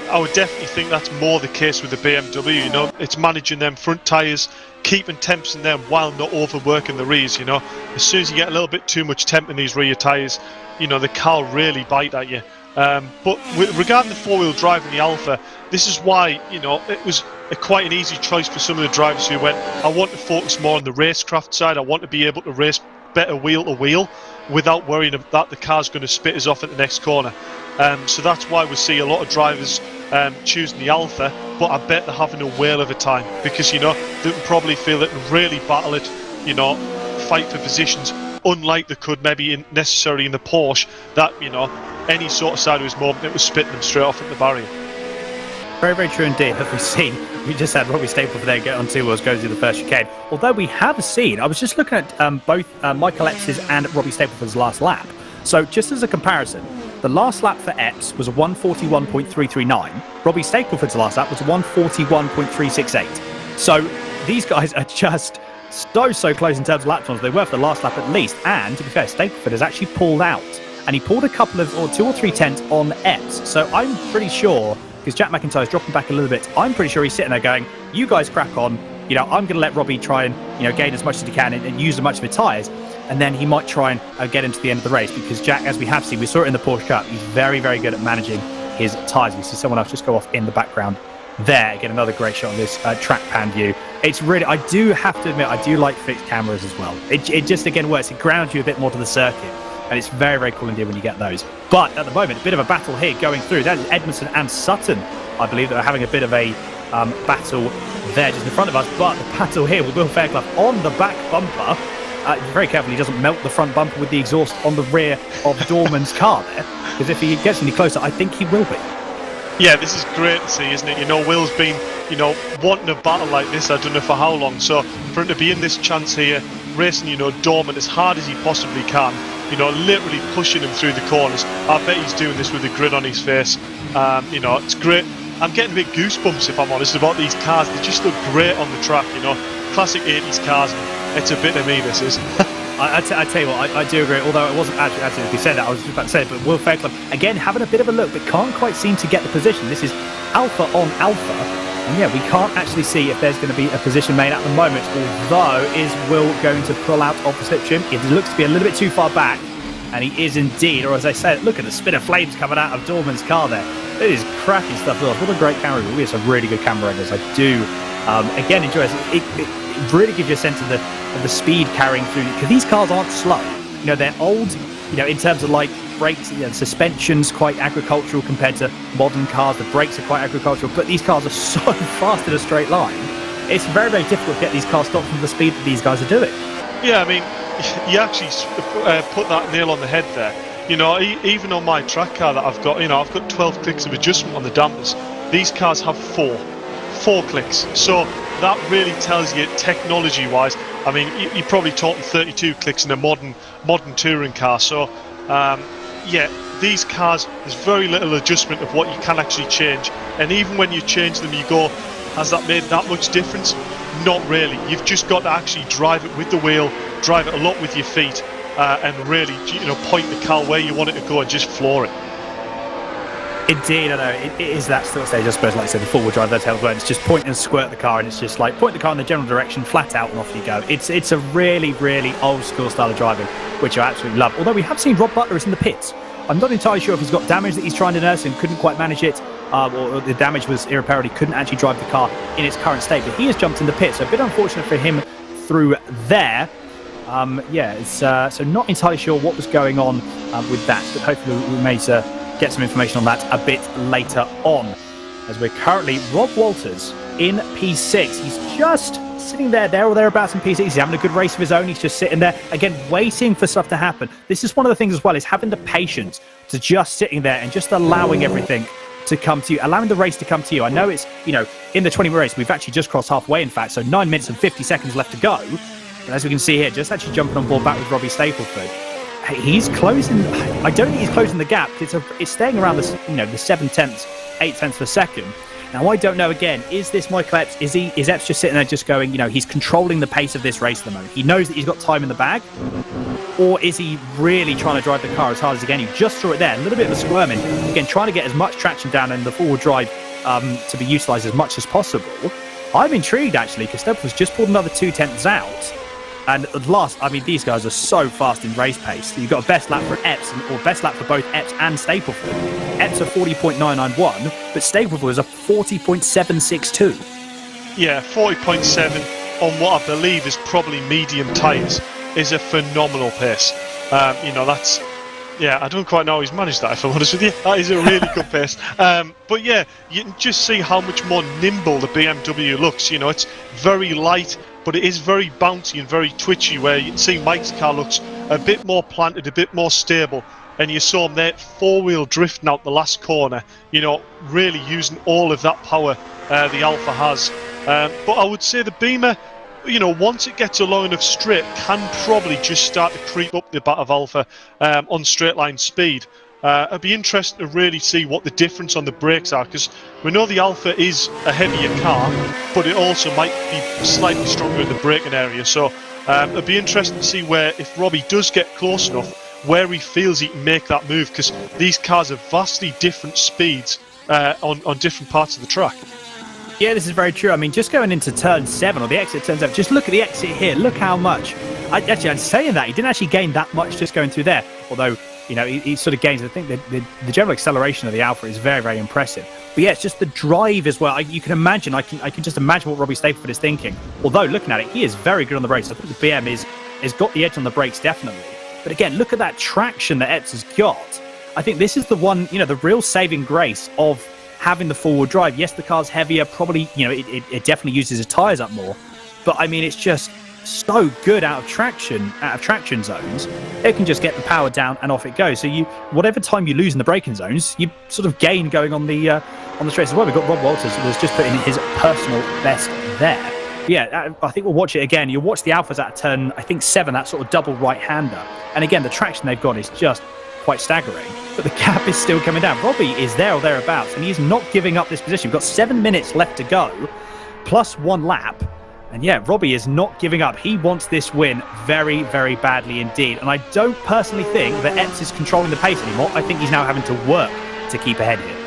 I would definitely think that's more the case with the BMW. It's managing them front tyres, keeping temps in them while not overworking the rears. As soon as you get a little bit too much temp in these rear tyres, the car will really bite at you. But regarding the 4-wheel drive in the Alpha, this is why it was quite an easy choice for some of the drivers who went, I want to focus more on the racecraft side. I want to be able to race better wheel to wheel without worrying that the car's going to spit us off at the next corner. So that's why we see a lot of drivers choosing the Alpha, but I bet they're having a whale of a time, because they can probably feel it and really battle it, fight for positions, unlike they could maybe necessarily in the Porsche, that any sort of sideways movement, it was spitting them straight off at the barrier. Very, very true indeed. As we see, we just had Robbie Stapleford there get on 2 wheels, go through the first chicane. Although we have seen, I was just looking at both Michael Epps's and Robbie Stapleford's last lap. So just as a comparison, the last lap for Epps was a 141.339. Robbie Stapleford's last lap was a 141.368. So these guys are just so close in terms of lap times. They were for the last lap at least. And to be fair, Stapleford has actually pulled out. And he pulled a couple of, or 2 or 3 tenths on Epps. So I'm pretty sure, because Jack McIntyre's dropping back a little bit, I'm pretty sure he's sitting there going, you guys crack on. I'm going to let Robbie try and, gain as much as he can and use as much of his tyres. And then he might try and get into the end of the race, because Jack, as we have seen, we saw it in the Porsche Cup, he's very, very good at managing his tyres. We see someone else just go off in the background there. Again, another great shot on this track pan view. It's really, I do have to admit, I do like fixed cameras as well. It just, again, works. It grounds you a bit more to the circuit. And it's very, very cool indeed when you get those. But at the moment, a bit of a battle here going through. That is Edmondson and Sutton, I believe, that are having a bit of a battle there just in front of us. But the battle here with Will Fairclough on the back bumper. Very carefully, he doesn't melt the front bumper with the exhaust on the rear of Dorman's car there. Because if he gets any closer, I think he will be. Yeah, this is great to see, isn't it? Will's been, wanting a battle like this, I don't know for how long. So for him to be in this chance here, racing, Dorman as hard as he possibly can, literally pushing him through the corners. I bet he's doing this with a grin on his face. It's great. I'm getting a bit goosebumps, if I'm honest, about these cars. They just look great on the track, classic 80s cars. It's a bit of me, this is. I tell you what, I do agree, although it wasn't actually if you said that, I was just about to say it, but Will Fairclough, again, having a bit of a look, but can't quite seem to get the position. This is Alpha on Alpha, and yeah, we can't actually see if there's going to be a position made at the moment, although is Will going to pull out of the slipstream? It looks to be a little bit too far back, and he is indeed, or as I said, look at the spit of flames coming out of Dorman's car there. It is cracking stuff. What a great camera. We have some really good camera angles. I do, again, enjoy it. It really gives you a sense of the speed carrying through, because these cars aren't slow. They're old, in terms of like brakes, the suspension's quite agricultural compared to modern cars. The brakes are quite agricultural, but these cars are so fast in a straight line. It's very, very difficult to get these cars stopped from the speed that these guys are doing. Yeah, I mean, you actually put that nail on the head there. Even on my track car that I've got, I've got 12 clicks of adjustment on the dampers. These cars have four clicks. So that really tells you, technology-wise, I mean, you're probably talking 32 clicks in a modern touring car. So, yeah, these cars, there's very little adjustment of what you can actually change. And even when you change them, you go, has that made that much difference? Not really. You've just got to actually drive it with the wheel, drive it a lot with your feet, and really, point the car where you want it to go and just floor it. Indeed, I know. It is that sort of stage, I suppose, like I said, the four-wheel drive, that's how it's just point and squirt the car, and it's just like point the car in the general direction, flat out, and off you go. It's a really, really old-school style of driving, which I absolutely love. Although we have seen Rob Butler is in the pits. I'm not entirely sure if he's got damage that he's trying to nurse and couldn't quite manage it, or the damage was irreparable, he couldn't actually drive the car in its current state, but he has jumped in the pits, so a bit unfortunate for him through there. So not entirely sure what was going on with that, but hopefully we may get some information on that a bit later on. As we're currently Rob Walters in P6. He's just sitting there or thereabouts in P6. He's having a good race of his own. He's just sitting there, again, waiting for stuff to happen. This is one of the things as well, is having the patience to just sitting there and just allowing everything to come to you, allowing the race to come to you. I know it's, in the 20-minute race, we've actually just crossed halfway, in fact, so 9 minutes and 50 seconds left to go. And as we can see here, just actually jumping on board back with Robbie Stapleford. He's closing. I don't think he's closing the gap. It's staying around the 7/10, 8/10 of a second. Now I don't know. Again, is this Michael Epps? Is Epps just sitting there, just going? He's controlling the pace of this race at the moment. He knows that he's got time in the bag, or is he really trying to drive the car as hard as he can? You just saw it there, a little bit of a squirming. Again, trying to get as much traction down in the forward drive to be utilised as much as possible. I'm intrigued actually, because Stapleford's just pulled another 2/10 out. And at last, I mean, these guys are so fast in race pace. You've got a best lap for Epps, or best lap for both Epps and Stapleford. Epps a 40.991, but Stapleford is a 40.762. Yeah, 40.7 on what I believe is probably medium tyres is a phenomenal pace. That's... Yeah, I don't quite know how he's managed that, if I'm honest with you. That is a really good pace. But yeah, you can just see how much more nimble the BMW looks. It's very light, but it is very bouncy and very twitchy, where you can see Mike's car looks a bit more planted, a bit more stable. And you saw him there, four-wheel drifting out the last corner, really using all of that power the Alpha has. But I would say the Beamer, once it gets a long enough straight, can probably just start to creep up the back of Alpha on straight line speed. It'd be interesting to really see what the difference on the brakes are, because we know the Alpha is a heavier car, but it also might be slightly stronger in the braking area. So it'd be interesting to see where, if Robbie does get close enough, where he feels he can make that move, because these cars are vastly different speeds on different parts of the track. Yeah, this is very true. I mean, just going into turn 7, or the exit turn 7, just look at the exit here. Look how much. I'm saying that. He didn't actually gain that much just going through there. Although, he sort of gains, I think, the general acceleration of the Alpha is very, very impressive. But yeah, it's just the drive as well. You can imagine, I can just imagine what Robbie Stapleford is thinking. Although, looking at it, he is very good on the brakes. I think the BM has got the edge on the brakes, definitely. But again, look at that traction that Epps has got. I think this is the one, the real saving grace of having the forward drive. Yes, the car's heavier, probably, it definitely uses its tyres up more. But I mean, it's just so good out of traction zones. It can just get the power down and off it goes. So whatever time you lose in the braking zones, you sort of gain going on the straight as well. We've got Rob Walters, who was just putting his personal best there. Yeah, I think we'll watch it again. You'll watch the Alphas at turn, I think, 7, that sort of double right-hander. And again, the traction they've got is just quite staggering. But the gap is still coming down. Robbie is there or thereabouts, and he's not giving up this position. We've got 7 minutes left to go, plus 1 lap. And yeah, Robbie is not giving up. He wants this win very, very badly indeed. And I don't personally think that Epps is controlling the pace anymore. I think he's now having to work to keep ahead here.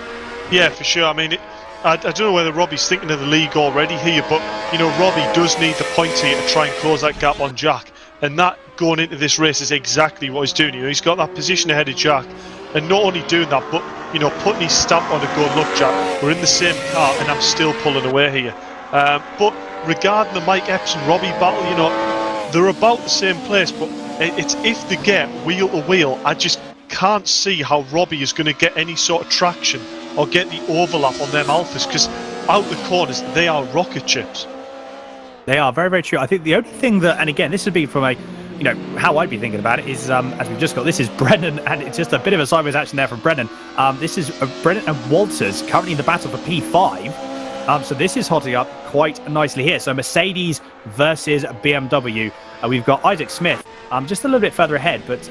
Yeah, for sure. I mean, I don't know whether Robbie's thinking of the league already here, but, you know, Robbie does need the points here to try and close that gap on Jack. And that, going into this race, is exactly what he's doing. You know, he's got that position ahead of Jack. And not only doing that, but, you know, putting his stamp on it, going, look, Jack, we're in the same car and I'm still pulling away here. But regarding the Mike Epps and Robbie battle, you know, they're about the same place, but it's if they get wheel to wheel, I just can't see how Robbie is going to get any sort of traction or get the overlap on them Alphas, because out the corners, they are rocket ships. They are very, very true. I think the only thing that, and again, this would be from a, you know, how I'd be thinking about it is, as we've just got, this is Brennan, and it's just a bit of a sideways action there from Brennan. This is Brennan and Walters currently in the battle for P5. So this is hotting up quite nicely here. So Mercedes versus BMW. We've got Isaac Smith just a little bit further ahead, but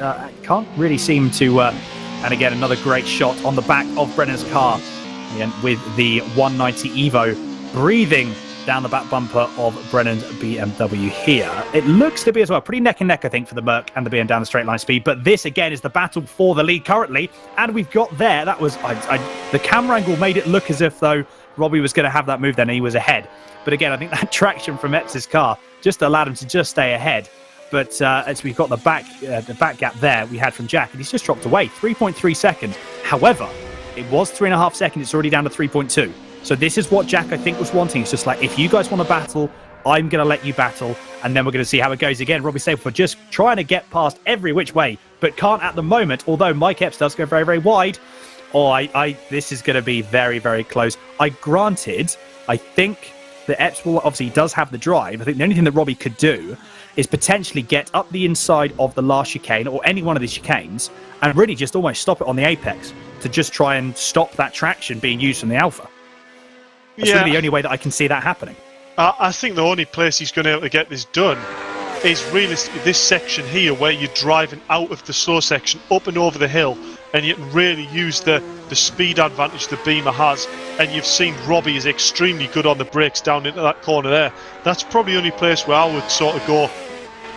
can't really seem to... and again, another great shot on the back of Brennan's car. Again, with the 190 Evo breathing down the back bumper of Brennan's BMW here. It looks to be as well pretty neck and neck, I think, for the Merc and the BM down the straight line speed. But this, again, is the battle for the lead currently. And we've got there, that was... the camera angle made it look as if, though, Robbie was going to have that move then and he was ahead. But again, I think that traction from Epps' car just allowed him to just stay ahead. But as we've got the back gap there we had from Jack, and he's just dropped away, 3.3 seconds. However, it was 3.5 seconds. It's already down to 3.2. So this is what Jack, I think, was wanting. It's just like, if you guys want to battle, I'm going to let you battle, and then we're going to see how it goes. Again, Robbie Staplefor just trying to get past every which way, but can't at the moment, although Mike Epps does go very, very wide. Oh, this is going to be very, very close. I think that Epps will, obviously, he does have the drive. I think the only thing that Robbie could do is potentially get up the inside of the last chicane or any one of these chicanes and really just almost stop it on the apex to just try and stop that traction being used from the Alpha. That's really the only way that I can see that happening. I think the only place he's going to be able to get this done is realistically this section here, where you're driving out of the slow section up and over the hill, and you can really use the speed advantage the Beamer has. And you've seen Robbie is extremely good on the brakes down into that corner there. That's probably the only place where I would sort of go,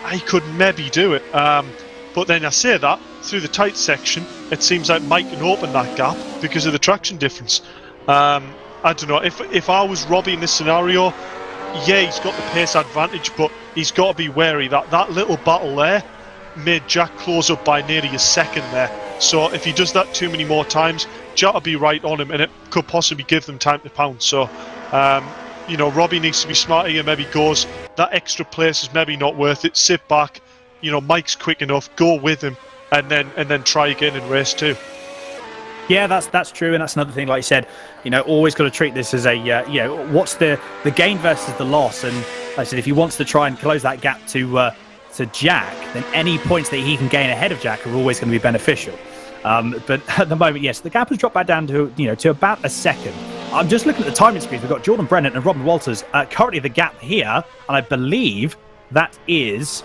I could maybe do it. But then I say that, through the tight section, it seems like Mike can open that gap because of the traction difference. I don't know, if I was Robbie in this scenario, yeah, he's got the pace advantage, but he's got to be wary that that little battle there made Jack close up by nearly a second there. So if he does that too many more times, Jack will be right on him, and it could possibly give them time to pounce. So, you know, Robbie needs to be smart here. Maybe goes, that extra place is maybe not worth it. Sit back, you know, Mike's quick enough, go with him, and then try again in race 2. Yeah, that's true, and that's another thing. Like you said, you know, always got to treat this as a, you know, what's the gain versus the loss. And like I said, if he wants to try and close that gap to Jack, then any points that he can gain ahead of Jack are always going to be beneficial. But at the moment, yes, the gap has dropped back down to, you know, to about a second. I'm just looking at the timing screens. We've got Jordan Brennan and Robin Walters. Currently, the gap here, and I believe that is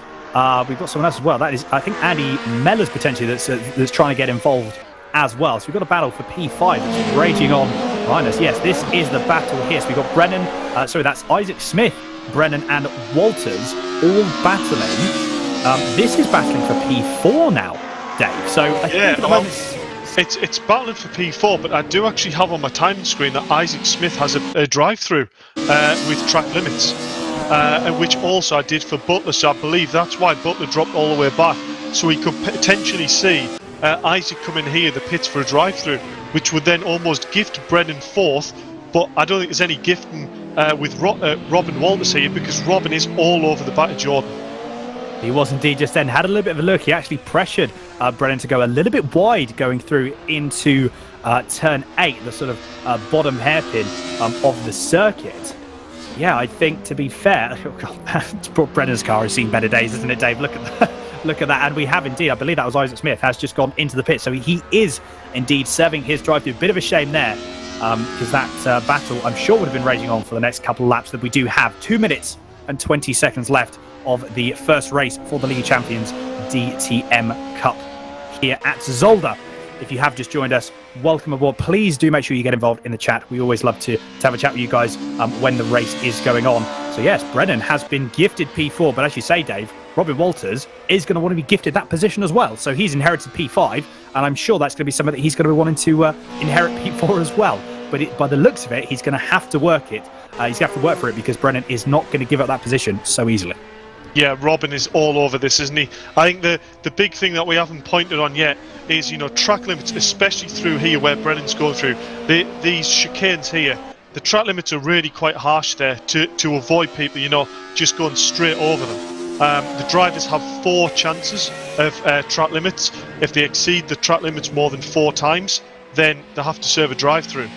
we've got someone else as well. That is, I think, Andy Mellors potentially that's trying to get involved as well. So we've got a battle for P5 which is raging on behind us. Yes, this is the battle here. So we've got Brennan, that's Isaac Smith, Brennan and Walters all battling. This is battling for P4 now, Dave. So I think at the moment it's battling for P4, but I do actually have on my timing screen that Isaac Smith has a drive-through with track limits, and which also I did for Butler. So I believe that's why Butler dropped all the way back, so we could potentially see Isaac come in here, the pits for a drive-through, which would then almost gift Brennan 4th. But I don't think there's any gifting with Robin Walters here, because Robin is all over the back of Jordan. He was indeed just then. Had a little bit of a look. He actually pressured Brennan to go a little bit wide going through into turn 8, the sort of bottom hairpin of the circuit. Yeah, I think, to be fair, Brennan's car has seen better days, isn't it, Dave? Look at that. Look at that. And we have indeed, I believe that was Isaac Smith, has just gone into the pit. So he is indeed serving his drive-through. Bit of a shame there, because that battle, I'm sure, would have been raging on for the next couple of laps that we do have. 2 minutes 120 seconds left of the first race for the League of Champions DTM Cup here at Zolder. If you have just joined us, welcome aboard. Please do make sure you get involved in the chat. We always love to have a chat with you guys when the race is going on. So yes, Brennan has been gifted P4, but as you say, Dave, Robin Walters is going to want to be gifted that position as well. So he's inherited P5, and I'm sure that's going to be something that he's going to be wanting to inherit P4 as well. But by the looks of it, he's going to have to work it. He's going to have to work for it because Brennan is not going to give up that position so easily. Yeah, Robin is all over this, isn't he? I think the big thing that we haven't pointed on yet is, track limits, especially through here where Brennan's going through. These chicanes here, the track limits are really quite harsh there to avoid people, just going straight over them. The drivers have 4 chances of track limits. If they exceed the track limits more than 4 times, then they have to serve a drive-through.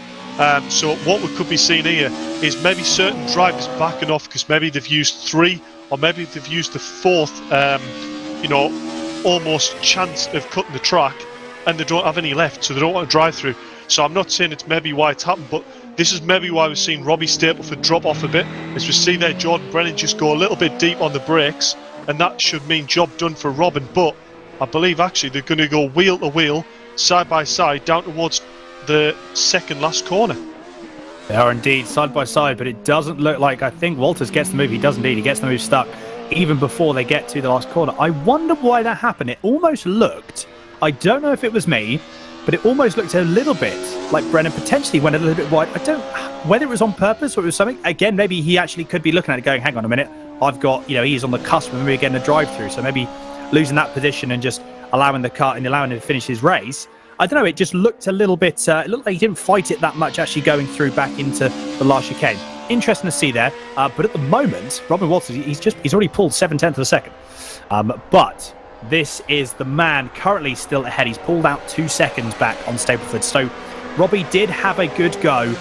So what we could be seeing here is maybe certain drivers backing off because maybe they've used 3 or maybe they've used the 4th, almost chance of cutting the track and they don't have any left, so they don't want to drive through. So I'm not saying it's maybe why it's happened, but this is maybe why we're seeing Robbie Stapleford drop off a bit. As we see there, Jordan Brennan just go a little bit deep on the brakes, and that should mean job done for Robin. But I believe actually they're going to go wheel to wheel, side by side, down towards the second last corner. They are indeed side by side, but it doesn't look like, I think Walters gets the move. He does indeed. He gets the move stuck even before they get to the last corner. I wonder why that happened. It almost looked, I don't know if it was me, but it almost looked a little bit like Brennan potentially went a little bit wide. I don't, whether it was on purpose or it was something. Again, maybe he actually could be looking at it going, hang on a minute, I've got, he's on the cusp of maybe getting a drive through. So maybe losing that position and just allowing the car and allowing him to finish his race. I don't know, it just looked a little bit, it looked like he didn't fight it that much actually going through back into the last chicane. Interesting to see there, but at the moment, Robin Walters, he's already pulled 7/10 of a second. But this is the man currently still ahead. He's pulled out 2 seconds back on Stapleford. So Robbie did have a good go,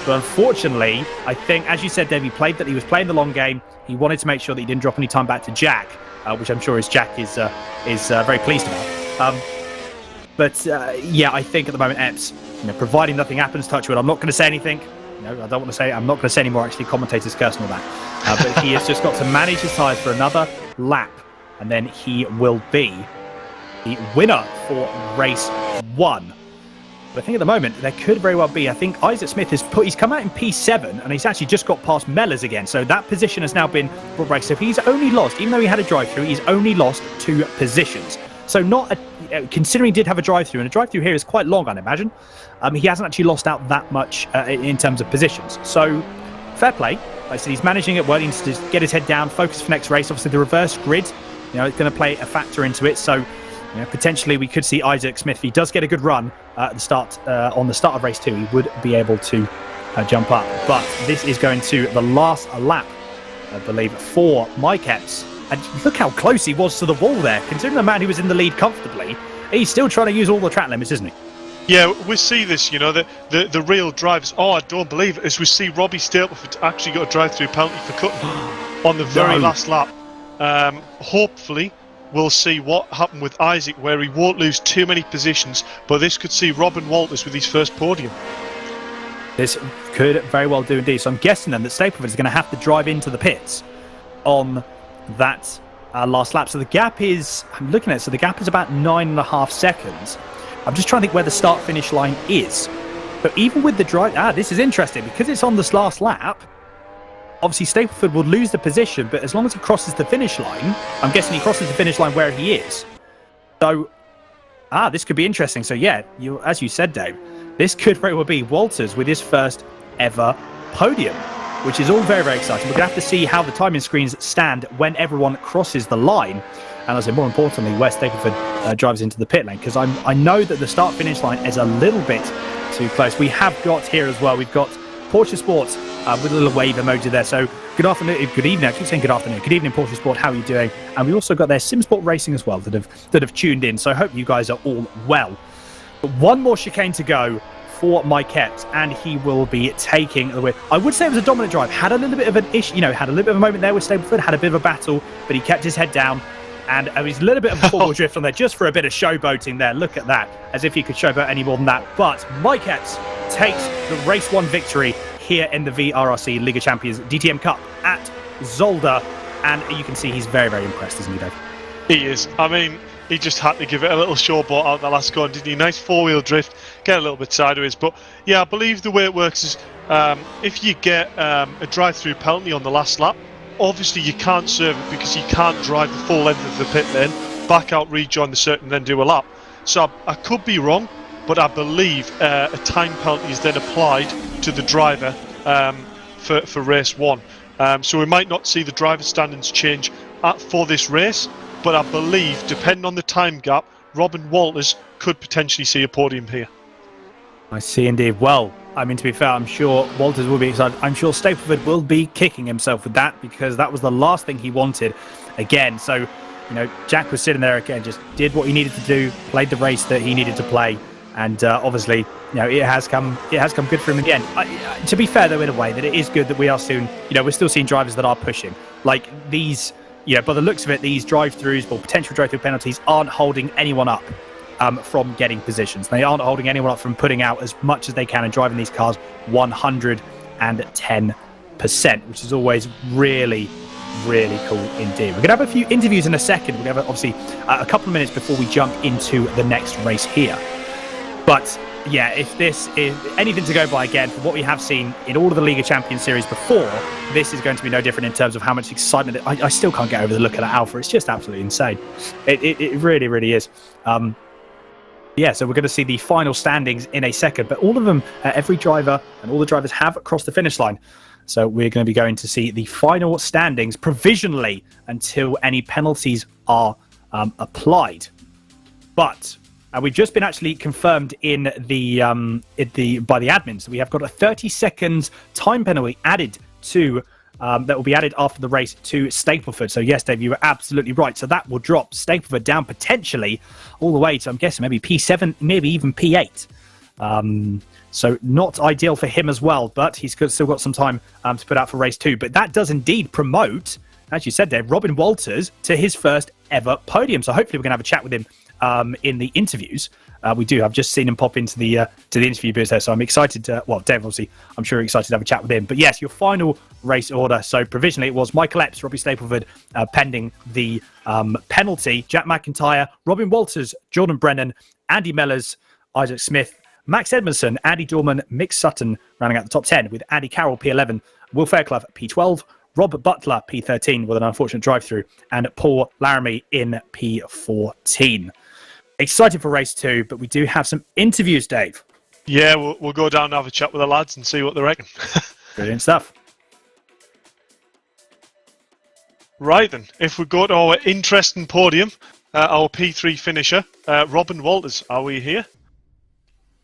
but unfortunately, I think, as you said, Dave, he was playing the long game. He wanted to make sure that he didn't drop any time back to Jack, which I'm sure Jack is very pleased about. But yeah, I think at the moment, Epps, providing nothing happens, touch wood, I'm not going to say anything. I don't want to say, I'm not going to say anymore, actually, commentators cursing all that. But he has just got to manage his tyres for another lap, and then he will be the winner for race 1. But I think at the moment, there could very well be, I think Isaac Smith he's come out in P7, and he's actually just got past Mellors again. So that position has now been brought back. So he's only lost, even though he had a drive-through, he's only lost 2 positions. So considering he did have a drive-through, and a drive-through here is quite long, I'd imagine, he hasn't actually lost out that much in terms of positions. So fair play. Like I said, he's managing it well. He needs to just get his head down, focus for next race. Obviously, the reverse grid, it's going to play a factor into it. So potentially we could see Isaac Smith, if he does get a good run at the start, on the start of race 2, he would be able to jump up. But this is going to the last lap, I believe, for Mike Epps. And look how close he was to the wall there. Considering the man who was in the lead comfortably, he's still trying to use all the track limits, isn't he? Yeah, we see this, the real drives. Oh, I don't believe it. As we see Robbie Stapleford actually got a drive-through penalty for cutting on the very last lap. Hopefully, we'll see what happened with Isaac, where he won't lose too many positions, but this could see Robin Walters with his first podium. This could very well do indeed. So I'm guessing then that Stapleford is going to have to drive into the pits on that last lap. So the gap is, I'm looking at it, so the gap is about 9.5 seconds. I'm just trying to think where the start finish line is. But even with the drive, this is interesting because it's on this last lap. Obviously Stapleford will lose the position, but as long as he crosses the finish line, I'm guessing he crosses the finish line where he is. So this could be interesting. So yeah, as you said, Dave, this could very well be Walters with his first ever podium, which is all very, very exciting. We're going to have to see how the timing screens stand when everyone crosses the line. And as I say, more importantly, where Stapleford drives into the pit lane, because I know that the start-finish line is a little bit too close. We have got here as well, we've got Porsche Sports with a little wave emoji there. So good afternoon, good evening. I keep saying good afternoon. Good evening, Porsche Sport. How are you doing? And we also got their SimSport Racing as well that have tuned in. So I hope you guys are all well. But one more chicane to go for Mike Epps, and he will be taking the win. I would say it was a dominant drive. Had a little bit of an issue, had a little bit of a moment there with Stapleford, had a bit of a battle, but he kept his head down. And he's a little bit of a four-wheel drift on there just for a bit of showboating there. Look at that, as if he could showboat any more than that. But Mike Epps takes the race 1 victory here in the VRRC League of Champions DTM Cup at Zolder, and you can see he's very, very impressed, isn't he, Dave? He is. I mean, he just had to give it a little showboat out the last corner, didn't he? Nice four-wheel drift, get a little bit sideways. But yeah, I believe the way it works is if you get a drive-through penalty on the last lap, obviously you can't serve it because you can't drive the full length of the pit lane, back out, rejoin the circuit, and then do a lap. So I could be wrong, but I believe a time penalty is then applied to the driver for race one. So we might not see the driver standings change for this race, but I believe, depending on the time gap, Robin Walters could potentially see a podium here. I see indeed. Well, I mean, to be fair, I'm sure Walters will be excited. I'm sure Stapleford will be kicking himself with that, because that was the last thing he wanted again. So, you know, Jack was sitting there again, just did what he needed to do, played the race that he needed to play. And obviously, you know, it has come good for him in the end. To be fair, though, in a way, that it is good that we are soon, you know, we're still seeing drivers that are pushing. Like these, you know, by the looks of it, these drive-throughs or potential drive-through penalties aren't holding anyone up from getting positions. They aren't holding anyone up from putting out as much as they can and driving these cars 110%, which is always really, really cool indeed. We're going to have a few interviews in a second. We're going to have, obviously, a couple of minutes before we jump into the next race here. But yeah, if this is anything to go by again, from what we have seen in all of the League of Champions series before, this is going to be no different in terms of how much excitement. I still can't get over the look of that Alpha. It's just absolutely insane. It really, really is. Yeah, so we're going to see the final standings in a second, but all of them, every driver and all the drivers have crossed the finish line. So we're going to be going to see the final standings provisionally until any penalties are applied. But we've just been actually confirmed in the by the admins. We have got a 30-second time penalty added to that will be added after the race to Stapleford. So yes, Dave, you were absolutely right. So that will drop Stapleford down potentially all the way to, I'm guessing, maybe P7, maybe even P8. So not ideal for him as well, but he's still got some time to put out for race 2. But that does indeed promote, as you said, Dave, Robin Walters to his first ever podium. So hopefully we're going to have a chat with him in the interviews. We do. I've just seen him pop into the interview booth there, so I'm excited to. Well, Dave, obviously, I'm sure you're excited to have a chat with him. But yes, your final race order. So provisionally, it was Michael Epps, Robbie Stapleford, pending the penalty. Jack McIntyre, Robin Walters, Jordan Brennan, Andy Mellors, Isaac Smith, Max Edmondson, Andy Dorman, Mick Sutton, rounding out the top 10 with Andy Carroll P11, Will Fairclough P12, Rob Butler P13 with an unfortunate drive-through, and Paul Laramie in P14. Excited for race 2, but we do have some interviews, Dave. Yeah, we'll go down and have a chat with the lads and see what they reckon. Brilliant stuff. Right then, if we go to our interesting podium, our P3 finisher, Robin Walters, are we here?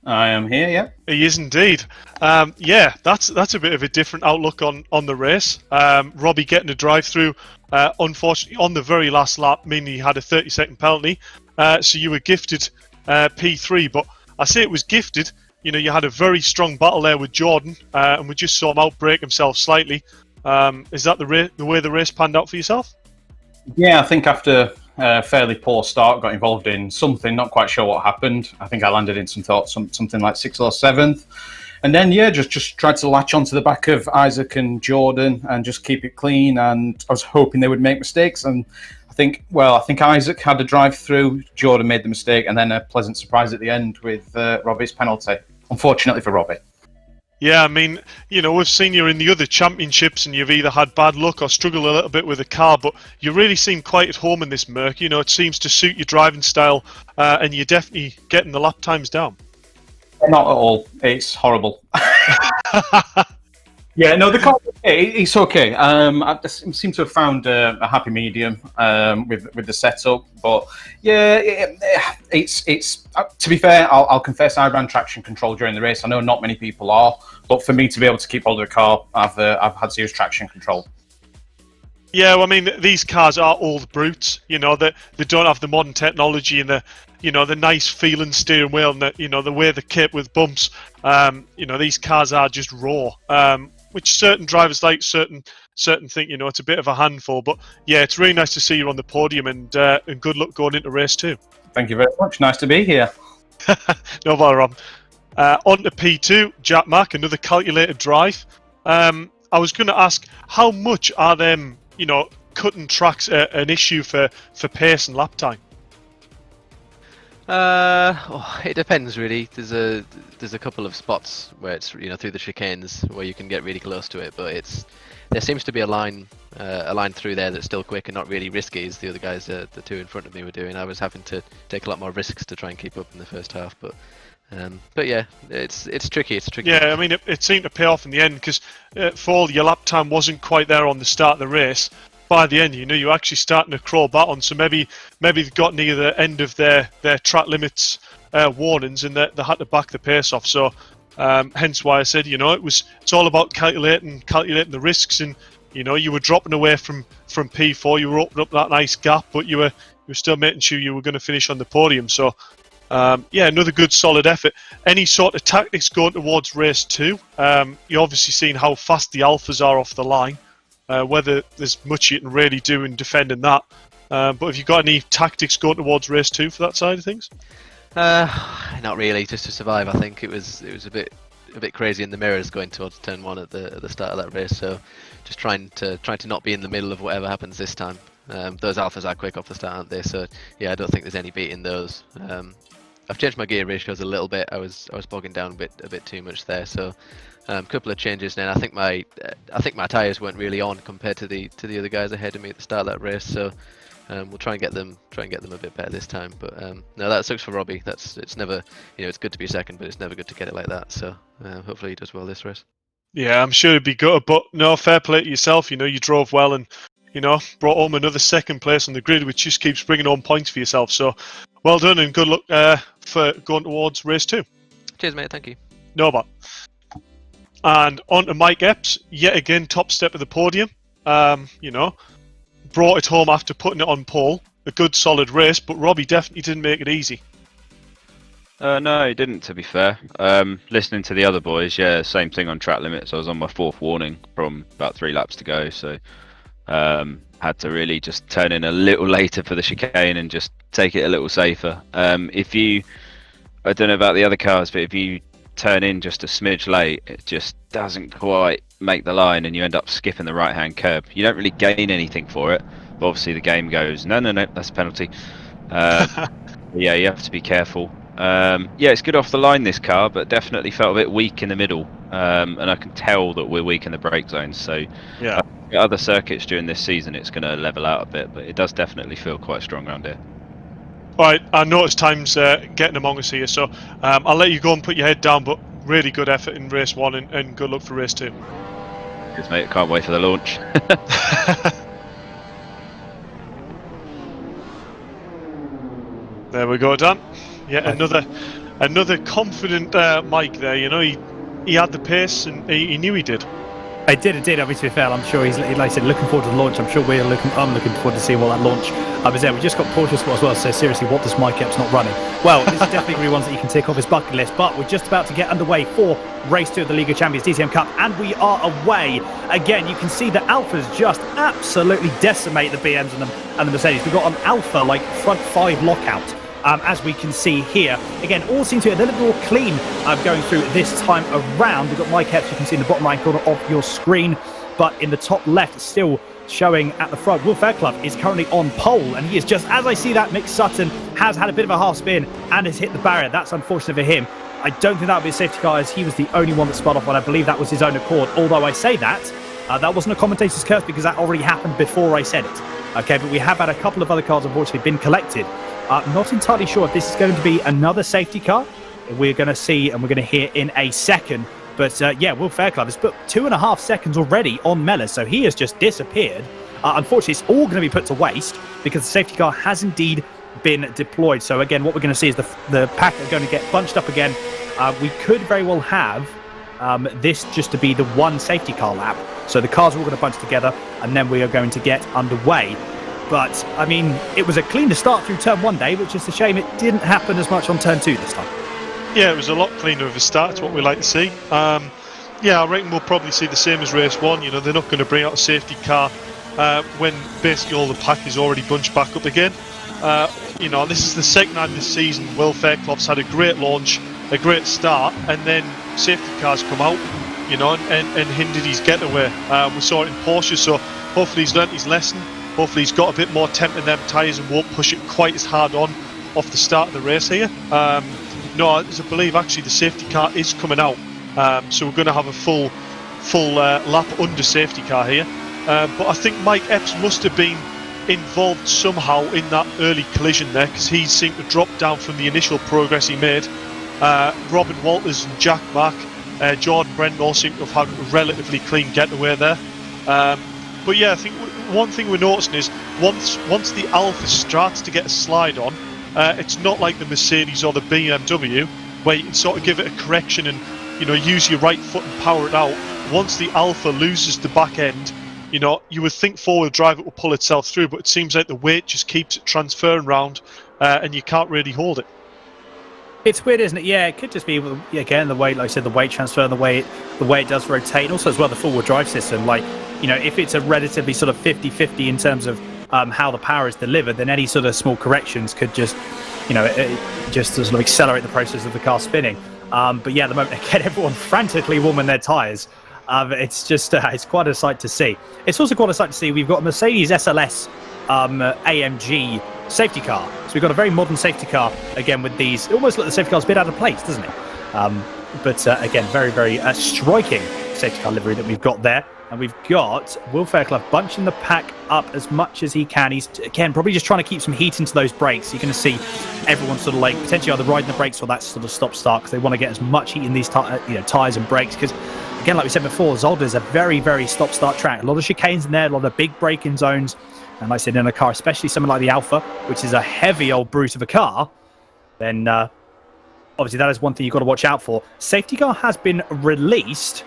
I am here, yeah. He is indeed. Yeah, that's a bit of a different outlook on the race. Robbie getting a drive-through, unfortunately, on the very last lap, meaning he had a 30-second penalty. So you were gifted P3, but I say it was gifted. You know, you had a very strong battle there with Jordan, and we just saw him outbreak himself slightly. Is that the way the race panned out for yourself? Yeah, I think after a fairly poor start, got involved in something, not quite sure what happened. I think I landed in something like 6th or 7th. And then, yeah, just tried to latch onto the back of Isaac and Jordan and just keep it clean. And I was hoping they would make mistakes. And I think Isaac had a drive-through, Jordan made the mistake, and then a pleasant surprise at the end with Robbie's penalty, unfortunately for Robbie. Yeah, I mean, you know, we've seen you in the other championships and you've either had bad luck or struggled a little bit with the car, but you really seem quite at home in this Merc. You know, it seems to suit your driving style, and you're definitely getting the lap times down. Not at all. It's horrible. Yeah, no, the car, it's okay. I seem to have found a happy medium with the setup, but yeah, it's to be fair, I'll confess I ran traction control during the race. I know not many people are, but for me to be able to keep hold of the car, I've had serious traction control. Yeah, well, I mean, these cars are old brutes. You know, they don't have the modern technology and the nice feeling steering wheel and the way they're kit with bumps. You know, these cars are just raw. Which certain drivers like, certain think, you know, it's a bit of a handful. But yeah, it's really nice to see you on the podium, and good luck going into race 2. Thank you very much. Nice to be here. No bother, Rob. On to P2, Jack Mack, another calculated drive. I I was going to ask, how much are them, cutting tracks an issue for pace and lap time? It depends really. There's a couple of spots where it's through the chicanes where you can get really close to it, but there seems to be a line through there that's still quick and not really risky as the other guys, the two in front of me, were doing. I was having to take a lot more risks to try and keep up in the first half, but yeah, it's tricky. It's tricky. Yeah, I mean it seemed to pay off in the end because for your lap time wasn't quite there on the start of the race. By the end, you're actually starting to crawl back on. So maybe they've got near the end of their track limits warnings, and they had to back the pace off. So hence why I said, it's all about calculating the risks, and you were dropping away from P4, you were opening up that nice gap, but you were still making sure you were going to finish on the podium. So another good solid effort. Any sort of tactics going towards race 2? You're obviously seeing how fast the alphas are off the line. Whether there's much you can really do in defending that. But have you got any tactics going towards race 2 for that side of things? Not really, just to survive. I think it was a bit crazy in the mirrors going towards turn 1 at the start of that race. So just trying to not be in the middle of whatever happens this time. Those alphas are quick off the start, aren't they? So yeah, I don't think there's any beating those. I've changed my gear ratios a little bit. I was bogging down a bit too much there. So a couple of changes now. I think my tyres weren't really on compared to the other guys ahead of me at the start of that race. So we'll try and get them a bit better this time. But no, that sucks for Robbie. It's never, it's good to be second, but it's never good to get it like that. So hopefully he does well this race. Yeah, I'm sure it'd be good. But no, fair play to yourself. You drove well and brought home another second place on the grid, which just keeps bringing home points for yourself. So well done and good luck for going towards race 2. Cheers, mate. Thank you. No, but. And on to Mike Epps, yet again, top step of the podium. Brought it home after putting it on pole. A good, solid race, but Robbie definitely didn't make it easy. No, he didn't, to be fair. Listening to the other boys, yeah, same thing on track limits. I was on my 4th warning from about 3 laps to go, so had to really just turn in a little later for the chicane and just take it a little safer. I don't know about the other cars, but if you turn in just a smidge late, it just doesn't quite make the line and you end up skipping the right hand curb. You don't really gain anything for it, but obviously the game goes no, that's a penalty. Yeah, you have to be careful. Yeah, it's good off the line, this car, but definitely felt a bit weak in the middle, and I can tell that we're weak in the brake zones. So yeah, other circuits during this season it's going to level out a bit, but it does definitely feel quite strong around here. Alright, I noticed time's getting among us here, so I'll let you go and put your head down, but really good effort in race 1 and good luck for race 2. Cheers, mate. Can't wait for the launch. There we go, Dan. Yeah, another confident Mike there. He had the pace and he knew he did. It did. Obviously, fair. I'm sure he's, like I said, looking forward to the launch. I'm sure I'm looking forward to seeing what that launch is there. We just got Porsche Sport as well. So seriously, what does Mike Epps not running? Well, this is definitely going to be ones that you can tick off his bucket list. But we're just about to get underway for race 2 of the League of Champions T-LCM Cup, and we are away again. You can see the Alphas just absolutely decimate the BMs and the Mercedes. We've got an Alpha like front 5 lockout. As we can see here. Again, all seem to be a little bit more clean going through this time around. We've got Mike Epps, you can see in the bottom right corner of your screen, but in the top left, still showing at the front. Will Fairclough is currently on pole, and he is just, as I see that, Mick Sutton has had a bit of a half spin and has hit the barrier. That's unfortunate for him. I don't think that would be a safety car, as he was the only one that spun off, and I believe that was his own accord. Although I say that, that wasn't a commentator's curse because that already happened before I said it. Okay, but we have had a couple of other cars, unfortunately, been collected. Not entirely sure if this is going to be another safety car. We're going to see and we're going to hear in a second. But yeah, Will Fairclough has put 2.5 seconds already on Mellors, so he has just disappeared. Unfortunately, it's all going to be put to waste because the safety car has indeed been deployed. So again, what we're going to see is the pack are going to get bunched up again. We could very well have this just to be the one safety car lap. So the cars are all going to bunch together and then we are going to get underway. But, I mean, it was a cleaner start through turn 1 day, which is a shame it didn't happen as much on turn 2 this time. Yeah, it was a lot cleaner of a start. It's what we like to see. Yeah, I reckon we'll probably see the same as race 1. They're not going to bring out a safety car when basically all the pack is already bunched back up again. This is the second time this season Will Fairclough's had a great launch, a great start, and then safety cars come out. you know, and hindered his getaway. We saw it in Porsche, so hopefully he's learnt his lesson. Hopefully he's got a bit more temp in them tyres and won't push it quite as hard on off the start of the race here. No, as I believe actually the safety car is coming out, so we're going to have a full lap under safety car here. But I think Mike Epps must have been involved somehow in that early collision there, because he seemed to drop down from the initial progress he made. Robin Walters and Jack Mack, Jordan Brennan all seem to have had a relatively clean getaway there. But yeah, I think one thing we're noticing is once the Alpha starts to get a slide on, it's not like the Mercedes or the BMW where you can sort of give it a correction and, you know, use your right foot and power it out. Once the Alpha loses the back end, you know, you would think four-wheel drive it will pull itself through, but it seems like the weight just keeps it transferring around, and you can't really hold it. It's weird, isn't it? Yeah, it could just be, again, the way, like I said, the weight transfer and the way it does rotate, and also as well the four-wheel drive system. Like, you know, if it's a relatively sort of 50-50 in terms of how the power is delivered, then any sort of small corrections could just, you know, just sort of accelerate the process of the car spinning. But yeah, at the moment, again, everyone frantically warming their tyres. It's just, it's quite a sight to see. It's also quite a sight to see. We've got a Mercedes SLS AMG safety car. So we've got a very modern safety car, again, with these. It almost looks like the safety car's a bit out of place, doesn't it? But again, very, very striking safety car livery that we've got there. And we've got Will Fairclough bunching the pack up as much as he can. He's, again, probably just trying to keep some heat into those brakes. You're going to see everyone sort of like potentially either riding the brakes or that sort of stop-start, because they want to get as much heat in these tyres and brakes. Because, again, like we said before, Zolder is a very, very stop-start track. A lot of chicanes in there, a lot of big braking zones. And like I said, in a car, especially something like the Alpha, which is a heavy old brute of a car, then obviously that is one thing you've got to watch out for. Safety car has been released.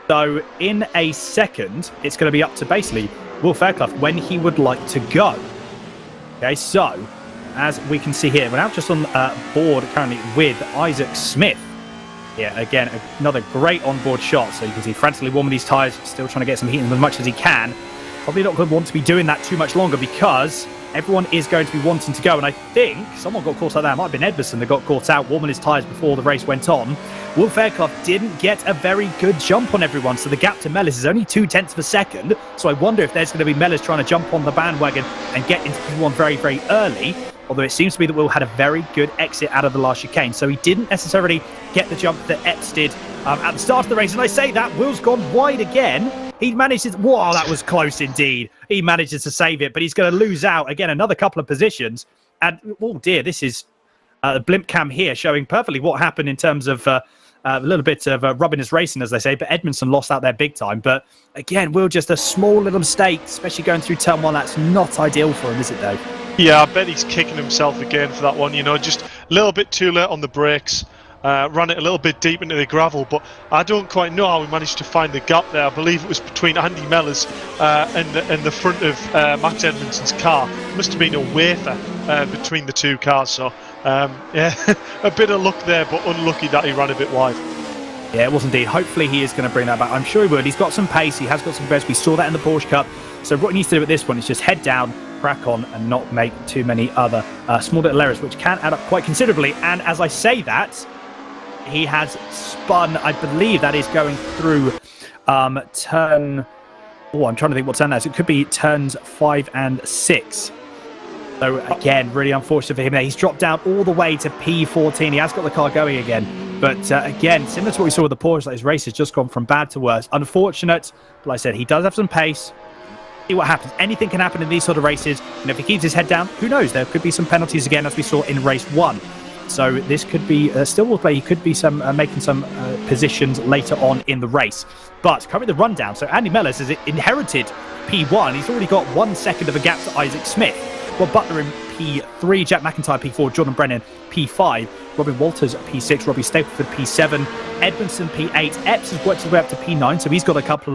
So in a second, it's going to be up to basically Will Fairclough when he would like to go. Okay, so as we can see here, we're now just on board currently with Isaac Smith. Yeah, again, another great onboard shot. So you can see frantically warming these tyres, still trying to get some heat in them as much as he can. Probably not going to want to be doing that too much longer, because everyone is going to be wanting to go. And I think someone got caught out there. It might have been Edmondson that got caught out warming his tyres before the race went on. Will Fairclough didn't get a very good jump on everyone, so the gap to Mellis is only 0.2 of a second. So I wonder if there's going to be Mellis trying to jump on the bandwagon and get into P1 very, very early. Although it seems to be that Will had a very good exit out of the last chicane. So he didn't necessarily get the jump that Epps did at the start of the race. And I say that, Will's gone wide again. He manages, wow, that was close indeed. He manages to save it, but he's going to lose out again another couple of positions. And oh dear, this is a blimp cam here showing perfectly what happened in terms of a little bit of rubbing his racing, as they say. But Edmondson lost out there big time. But again, Will, just a small little mistake, especially going through turn one. That's not ideal for him, is it, Dave? Yeah, I bet he's kicking himself again for that one. You know, just a little bit too late on the brakes. Ran it a little bit deep into the gravel, but I don't quite know how we managed to find the gap there. I believe it was between Andy Mellors and the front of Max Edmondson's car. Must have been a wafer between the two cars. So yeah, a bit of luck there, but unlucky that he ran a bit wide. Yeah, it was indeed. Hopefully he is going to bring that back. I'm sure he would. He's got some pace. He has got some pace. We saw that in the Porsche Cup. So what he needs to do at this point is just head down, crack on, and not make too many other small little errors, which can add up quite considerably. And as I say that, he has spun, I believe that is going through turn... Oh, I'm trying to think what turn that is. It could be turns 5 and 6. So, again, really unfortunate for him there. He's dropped down all the way to P14. He has got the car going again. But, again, similar to what we saw with the Porsche, like his race has just gone from bad to worse. Unfortunate, but like I said, he does have some pace. See what happens. Anything can happen in these sort of races. And if he keeps his head down, who knows? There could be some penalties again, as we saw in race 1. So this could be still will play. He could be making some positions later on in the race. But covering the rundown, so Andy Mellors has inherited P1. He's already got 1 second of a gap to Isaac Smith. Rob Butler in P3, Jack McIntyre P4, Jordan Brennan P5, Robin Walters P6, Robbie Stapleford P7, Edmondson P8. Epps has worked his way up to P9, so he's got a couple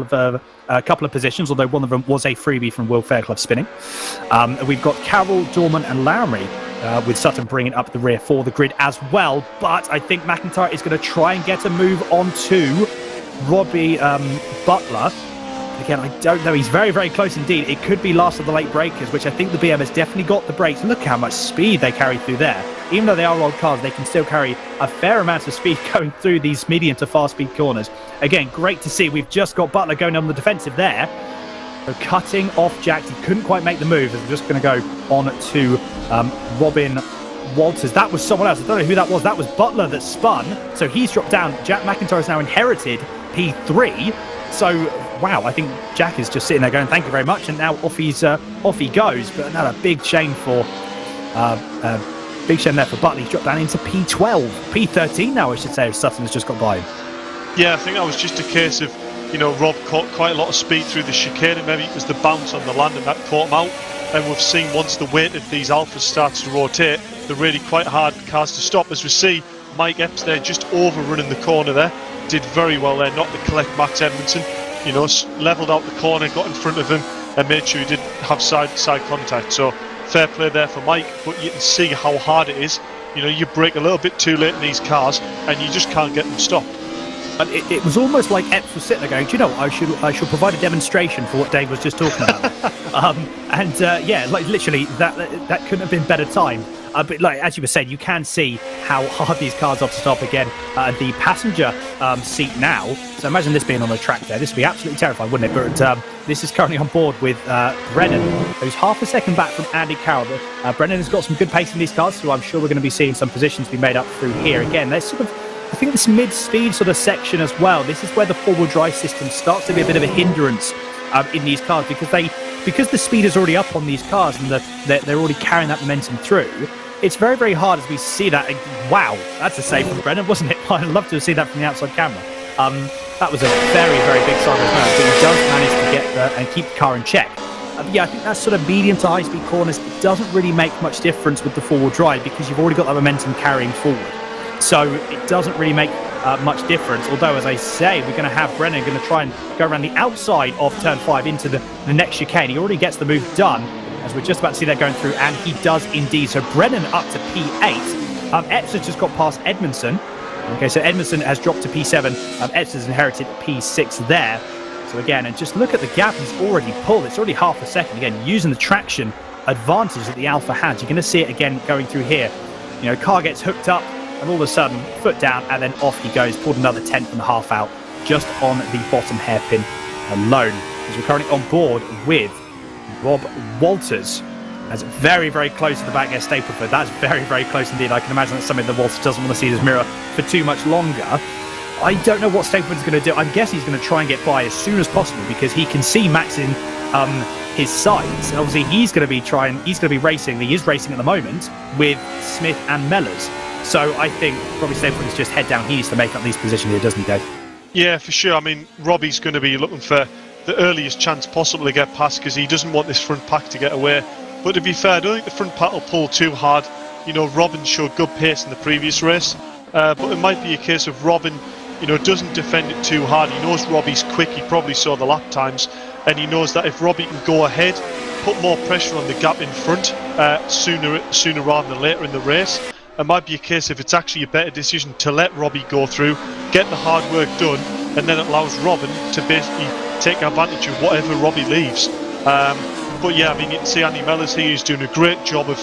of positions, although one of them was a freebie from Will Fairclough spinning. We've got Carroll, Dorman and Lowry. With Sutton bringing up the rear for the grid as well. But I think McIntyre is going to try and get a move on to Robbie Butler. Again, I don't know. He's very, very close indeed. It could be last of the late breakers, which I think the BM has definitely got the brakes. Look how much speed they carry through there. Even though they are old cars, they can still carry a fair amount of speed going through these medium to fast speed corners. Again, great to see. We've just got Butler going on the defensive there. So cutting off Jax. He couldn't quite make the move. We're just going to go on to Robin Walters. That was someone else. I don't know who that was. That was Butler that spun. So he's dropped down. Jack McIntyre has now inherited P3. So, wow, I think Jack is just sitting there going, thank you very much. And now off he goes. But another big shame for big shame there for Butler. He's dropped down into P12. P13 now, I should say, if Sutton has just got by him. Yeah, I think that was just a case of, Rob caught quite a lot of speed through the chicane, and maybe it was the bounce on the land and that caught him out. And we've seen once the weight of these Alphas starts to rotate, they're really quite hard cars to stop. As we see, Mike Epps there just overrunning the corner there. Did very well there not to collect Max Edmondson. Levelled out the corner, got in front of him and made sure he didn't have side contact. So fair play there for Mike, but you can see how hard it is. You brake a little bit too late in these cars and you just can't get them stopped. But it was almost like Epps was sitting there going, do you know what, I should provide a demonstration for what Dave was just talking about. Yeah, like literally that couldn't have been better timed. But like as you were saying, you can see how hard these cars are to stop. Again, the passenger seat now. So imagine this being on a track there. This would be absolutely terrifying, wouldn't it? But this is currently on board with Brennan, who's half a second back from Andy Carroll. Brennan has got some good pace in these cars, so I'm sure we're going to be seeing some positions be made up through here. Again, there's sort of, I think this mid-speed sort of section as well. This is where the four-wheel drive system starts to be a bit of a hindrance in these cars because the speed is already up on these cars and they're already carrying that momentum through. It's very, very hard as we see that. Wow, that's a save from Brennan, wasn't it? I'd love to have seen that from the outside camera. That was a very, very big sideways move, but he does manage to get and keep the car in check. Yeah, I think that's sort of medium to high-speed corners. It doesn't really make much difference with the four-wheel drive because you've already got that momentum carrying forward. So it doesn't really make much difference. Although, as I say, we're going to have Brennan going to try and go around the outside of turn 5 into the next chicane. He already gets the move done, as we're just about to see that going through, and he does indeed. So Brennan up to P8. Epps has just got past Edmondson. Okay, so Edmondson has dropped to P7. Epps has inherited P6 there. So again, and just look at the gap he's already pulled. It's already half a second. Again, using the traction advantage that the Alpha had. You're going to see it again going through here. Car gets hooked up, and all of a sudden, foot down, and then off he goes. Pulled another 10.5 out just on the bottom hairpin alone. As we're currently on board with Rob Walters. That's very, very close to the back there, Stapleford. That's very, very close indeed. I can imagine that's something that Walters doesn't want to see in his mirror for too much longer. I don't know what Stapleford's going to do. I guess he's going to try and get by as soon as possible because he can see Max in his sights. And obviously, he's going to be racing. He is racing at the moment with Smith and Mellors. So I think probably Stapleford's just head down. He needs to make up these positions here, doesn't he, Dave? Yeah, for sure. I mean, Robbie's going to be looking for the earliest chance possible to get past because he doesn't want this front pack to get away. But to be fair, I don't think the front pack will pull too hard. Robin showed good pace in the previous race, but it might be a case of Robin, doesn't defend it too hard. He knows Robbie's quick. He probably saw the lap times, and he knows that if Robbie can go ahead, put more pressure on the gap in front sooner rather than later in the race. It might be a case if it's actually a better decision to let Robbie go through, get the hard work done, and then it allows Robin to basically take advantage of whatever Robbie leaves. But yeah, I mean, you can see Andy Mellors here is doing a great job of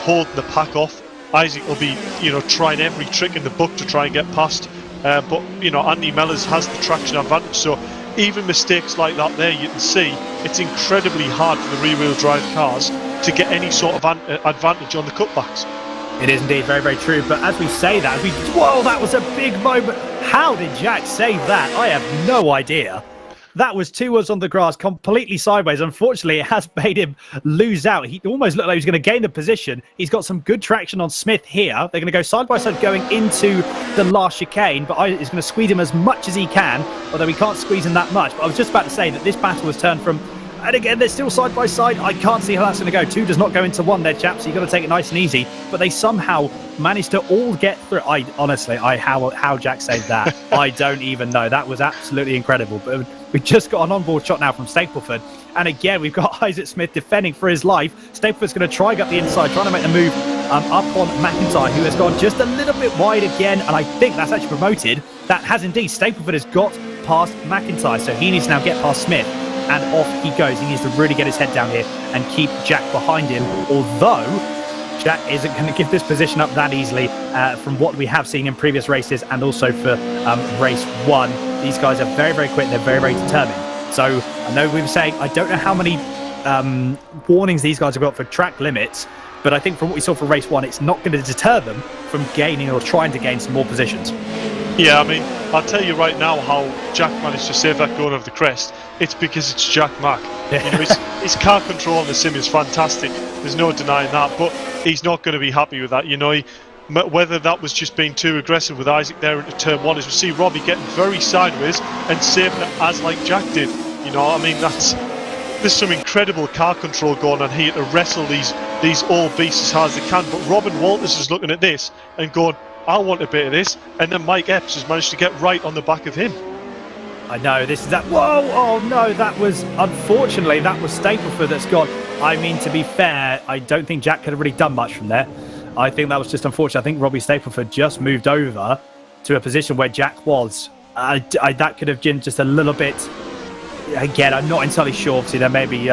holding the pack off. Isaac will be, trying every trick in the book to try and get past. But Andy Mellors has the traction advantage, so even mistakes like that there, you can see it's incredibly hard for the rear-wheel drive cars to get any sort of advantage on the cutbacks. It is indeed very, very true. But as we say that, whoa, that was a big moment. How did Jack save that? I have no idea. That was 2 wheels on the grass, completely sideways. Unfortunately, it has made him lose out. He almost looked like he was going to gain the position. He's got some good traction on Smith here. They're going to go side by side going into the last chicane, but he's going to squeeze him as much as he can, although he can't squeeze him that much. But I was just about to say that this battle was turned from, and again, they're still side by side. I can't see how that's going to go. 2 does not go into 1 there, chaps. So you've got to take it nice and easy. But they somehow managed to all get through. How Jack saved that, I don't even know. That was absolutely incredible. But we've just got an onboard shot now from Stapleford. And again, we've got Isaac Smith defending for his life. Stapleford's going to try up the inside, trying to make the move up on McIntyre, who has gone just a little bit wide again. And I think that's actually promoted. That has indeed. Stapleford has got past McIntyre, so he needs to now get past Smith. and off he goes. He needs to really get his head down here and keep Jack behind him, although Jack isn't going to give this position up that easily from what we have seen in previous races and also for race 1. These guys are very, very quick. They're very, very determined. So I know we were saying, I don't know how many warnings these guys have got for track limits, but I think from what we saw for race 1, it's not going to deter them from gaining or trying to gain some more positions. Yeah, I mean, I'll tell you right now how Jack managed to save that going over the crest. It's because it's Jack Mack. You know, his car control in the sim is fantastic. There's no denying that, but he's not going to be happy with that. You know, whether that was just being too aggressive with Isaac there into turn 1, as we see Robbie getting very sideways and saving it as like Jack did. You know, I mean, there's some incredible car control going on here to wrestle these old beasts as hard as they can. But Robin Walters is looking at this and going, I want a bit of this, and then Mike Epps has managed to get right on the back of him. I know, this is that. Whoa! Oh no, that was, unfortunately, that was Stapleford that's gone. I mean, to be fair, I don't think Jack could have really done much from there. I think that was just unfortunate. I think Robbie Stapleford just moved over to a position where Jack was. That could have been just a little bit. Again, I'm not entirely sure. Obviously, there may be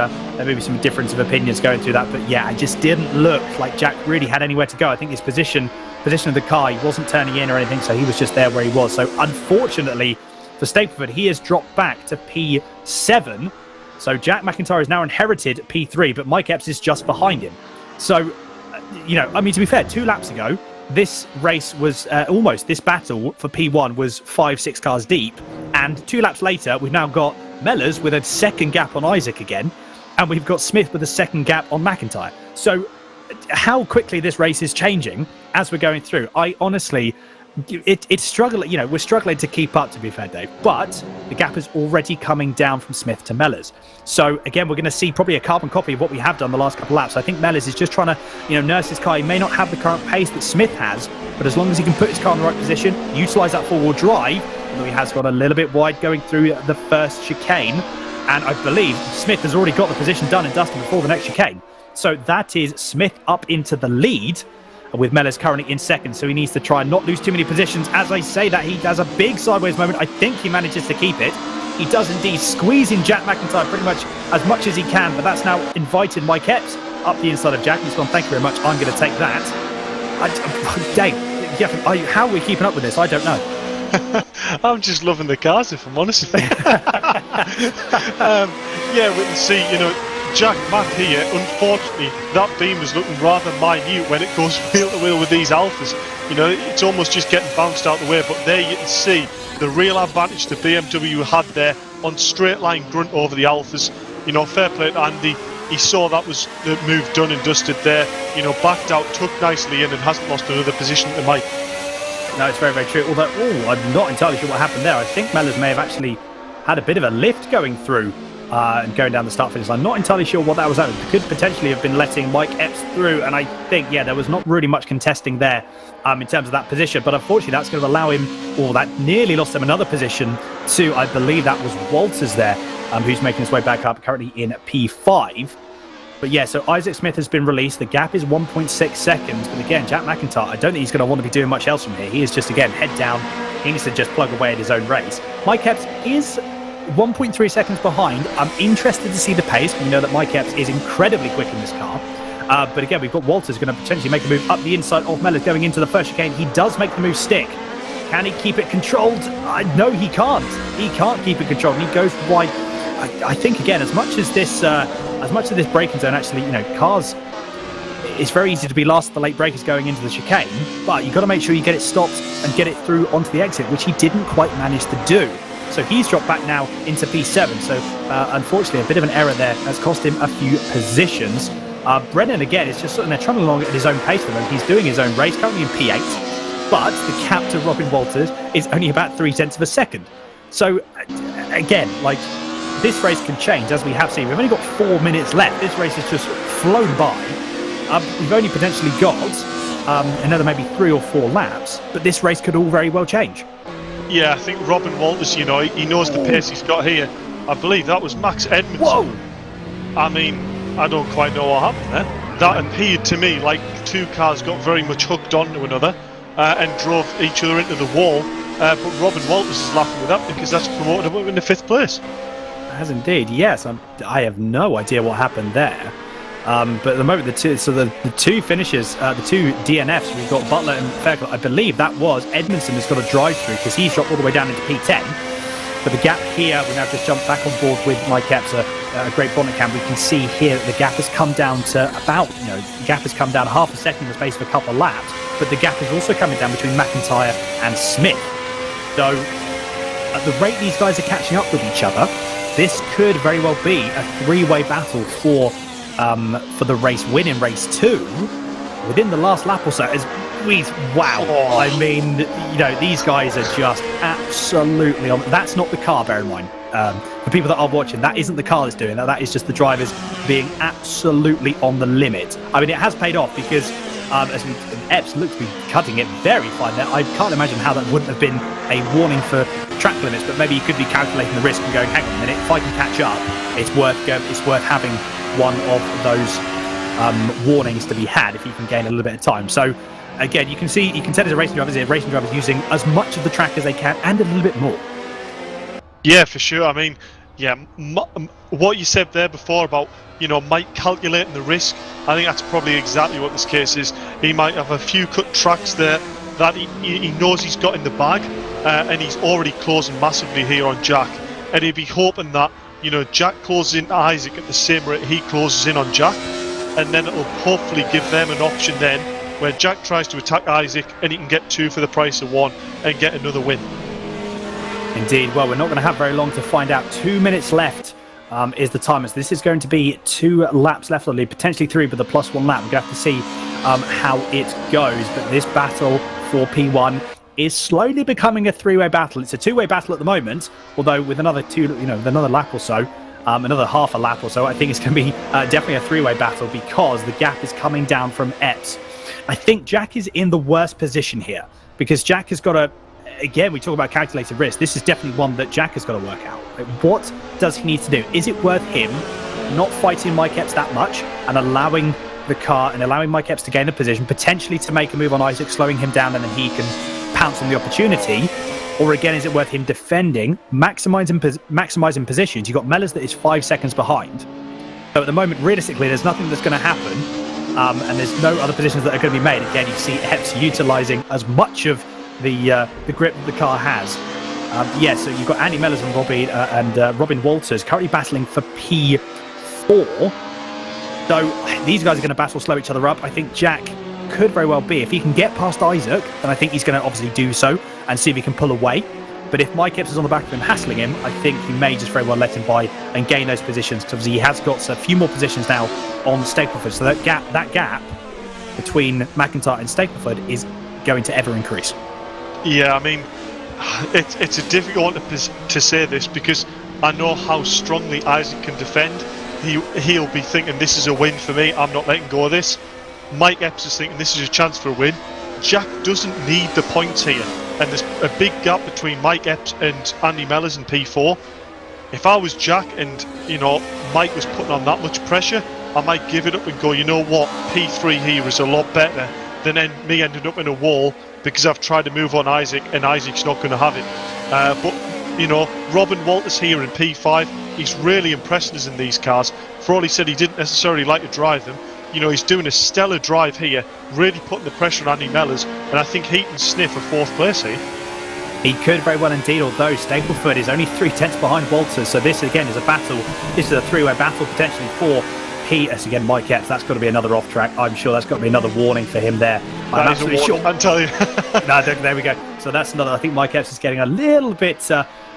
some difference of opinions going through that, but yeah, it just didn't look like Jack really had anywhere to go. I think his position of the car, he wasn't turning in or anything, so he was just there where he was. So unfortunately for Stapleford, he has dropped back to P7. So Jack McIntyre has now inherited P3, but Mike Epps is just behind him. So, you know, I mean, to be fair, 2 laps ago, this race was almost, this battle for P1 was 5-6 cars deep, and 2 laps later, we've now got Mellors with a second gap on Isaac again, and we've got Smith with a second gap on McIntyre. So how quickly this race is changing as we're going through, I honestly, it's struggling. You know, we're struggling to keep up, to be fair, Dave, but the gap is already coming down from Smith to Mellors. So again, we're going to see probably a carbon copy of what we have done the last couple of laps. I think Mellors is just trying to, you know, nurse his car. He may not have the current pace that Smith has, but as long as he can put his car in the right position, utilize that four-wheel drive, although he has got a little bit wide going through the first chicane, and I believe Smith has already got the position done and dusted before the next chicane. So that is Smith up into the lead, with Mellors currently in second, so he needs to try and not lose too many positions. As I say that, he has a big sideways moment. I think he manages to keep it. He does indeed, squeezing Jack McIntyre pretty much as he can, but that's now invited Mike Epps up the inside of Jack. He's gone, thank you very much, I'm going to take that. Dave, how are we keeping up with this? I don't know. I'm just loving the cars, if I'm honest with you. Yeah, we can see, you know, Jack Mack here, unfortunately, that beam is looking rather minute when it goes wheel to wheel with these Alphas. You know, it's almost just getting bounced out the way, but there you can see the real advantage the BMW had there on straight line grunt over the Alphas. You know, fair play to Andy. He saw that was the move done and dusted there. You know, backed out, tucked nicely in and hasn't lost another position to Mike. No, it's very, very true. Although, I'm not entirely sure what happened there. I think Mellors may have actually had a bit of a lift going through and going down the start finish line. Not entirely sure what that was. It could potentially have been letting Mike Epps through, and I think, yeah, there was not really much contesting there in terms of that position, but unfortunately that's going to allow him, that nearly lost him another position to, I believe that was Walters there, who's making his way back up, currently in P5. But yeah, so Isaac Smith has been released. The gap is 1.6 seconds. But again, Jack McIntyre, I don't think he's going to want to be doing much else from here. He is just, again, head down. He needs to just plug away at his own race. Mike Epps is 1.3 seconds behind. I'm interested to see the pace. We know that Mike Epps is incredibly quick in this car. But again, we've got Walters going to potentially make a move up the inside of Mellors going into the first chicane. He does make the move stick. Can he keep it controlled? No, he can't. He can't keep it controlled. And he goes wide. I think, again, as much as this braking zone, actually, you know, cars, it's very easy to be last at the late breakers going into the chicane, but you've got to make sure you get it stopped and get it through onto the exit, which he didn't quite manage to do. So he's dropped back now into P7. So unfortunately, a bit of an error there has cost him a few positions. Brennan, again, is just sitting there trundling along at his own pace for them. He's doing his own race, currently in P8, but the gap to Robin Walters is only about 0.3 of a second. So again, like, this race can change, as we have seen. We've only got 4 minutes left. This race has just flown by. We've only potentially got another maybe 3 or 4 laps, but this race could all very well change. Yeah, I think Robin Walters, you know, he knows the pace he's got here. I believe that was Max Edmondson. Whoa! I mean, I don't quite know what happened there. That appeared to me like 2 cars got very much hooked onto another and drove each other into the wall. But Robin Walters is laughing with that because that's promoted him in the 5th place. has indeed. Yes, I have no idea what happened there. But at the moment, the two finishes, the two DNFs, we've got Butler and Fairclough. I believe that was Edmondson has got a drive through because he's dropped all the way down into P10. But the gap here, we now just jumped back on board with Mike Epps, a great bonnet cam. We can see here that the gap has come down to about, the gap has come down half a second in the space of a couple of laps. But the gap is also coming down between McIntyre and Smith. So at the rate these guys are catching up with each other, this could very well be a three-way battle for the race win in race 2 within the last lap or so. Wow. Oh. I mean, these guys are just absolutely on. That's not the car, bear in mind. For people that are watching, that isn't the car that's doing that. That is just the drivers being absolutely on the limit. I mean, it has paid off because Epps looked to be cutting it very fine there. I can't imagine how that wouldn't have been a warning for track limits, but maybe you could be calculating the risk and going, hang on a minute, if I can catch up, it's worth having one of those warnings to be had if you can gain a little bit of time. So again, you can tell as a racing driver using as much of the track as they can and a little bit more. Yeah, for sure. I mean, what you said there before about Mike calculating the risk, I think that's probably exactly what this case is. He might have a few cut tracks there that he knows he's got in the bag, and he's already closing massively here on Jack, and he'd be hoping that Jack closes into Isaac at the same rate he closes in on Jack, and then it'll hopefully give them an option then where Jack tries to attack Isaac and he can get 2 for the price of 1 and get another win. Indeed. Well, we're not going to have very long to find out. 2 minutes left is the time. This is going to be 2 laps left on the lead, potentially 3 with the +1 lap. We're going to have to see how it goes. But this battle for P1 is slowly becoming a 3-way battle. It's a 2-way battle at the moment, although with another another lap or so, another half a lap or so, I think it's going to be definitely a 3-way battle because the gap is coming down from Epps. I think Jack is in the worst position here because Jack has got to, again, we talk about calculated risk. This is definitely one that Jack has got to work out. What does he need to do? Is it worth him not fighting Mike Epps that much and allowing the car and allowing Mike Epps to gain a position, potentially to make a move on Isaac, slowing him down, and then he can pounce on the opportunity? Or again, is it worth him defending, maximizing positions? You've got Mellors that is 5 seconds behind. So at the moment, realistically, there's nothing that's going to happen, and there's no other positions that are going to be made. Again, you see Epps utilizing as much of the grip that the car has. So you've got Andy Mellors and Robin Walters currently battling for P4. So these guys are going to battle slow each other up. I think Jack could very well be, if he can get past Isaac, then I think he's going to obviously do so and see if he can pull away. But if Mike Epps is on the back of him hassling him, I think he may just very well let him by and gain those positions, because obviously he has got a few more positions now on Stapleford. So that gap between McIntyre and Stapleford is going to ever increase. Yeah, I mean, it's a difficult one to say this because I know how strongly Isaac can defend. He'll be thinking, this is a win for me, I'm not letting go of this. Mike Epps is thinking, this is a chance for a win. Jack doesn't need the points here, and there's a big gap between Mike Epps and Andy Mellors in P4. If I was Jack and Mike was putting on that much pressure, I might give it up and go, you know what, P3 here is a lot better than me ending up in a wall because I've tried to move on Isaac and Isaac's not going to have it. But Robin Walters here in P5, he's really impressing us in these cars. For all he said he didn't necessarily like to drive them, he's doing a stellar drive here, really putting the pressure on Andy Mellors, and I think he can sniff a 4th place here. He could very well indeed, although Stapleford is only 3/10 behind Walters, so this again is a battle. This is a 3-way battle potentially for P. Again, Mike Epps, that's got to be another off track. I'm sure that's got to be another warning for him there. I'm absolutely sure. I'm telling you. No, there we go. So that's another. I think Mike Epps is getting a little bit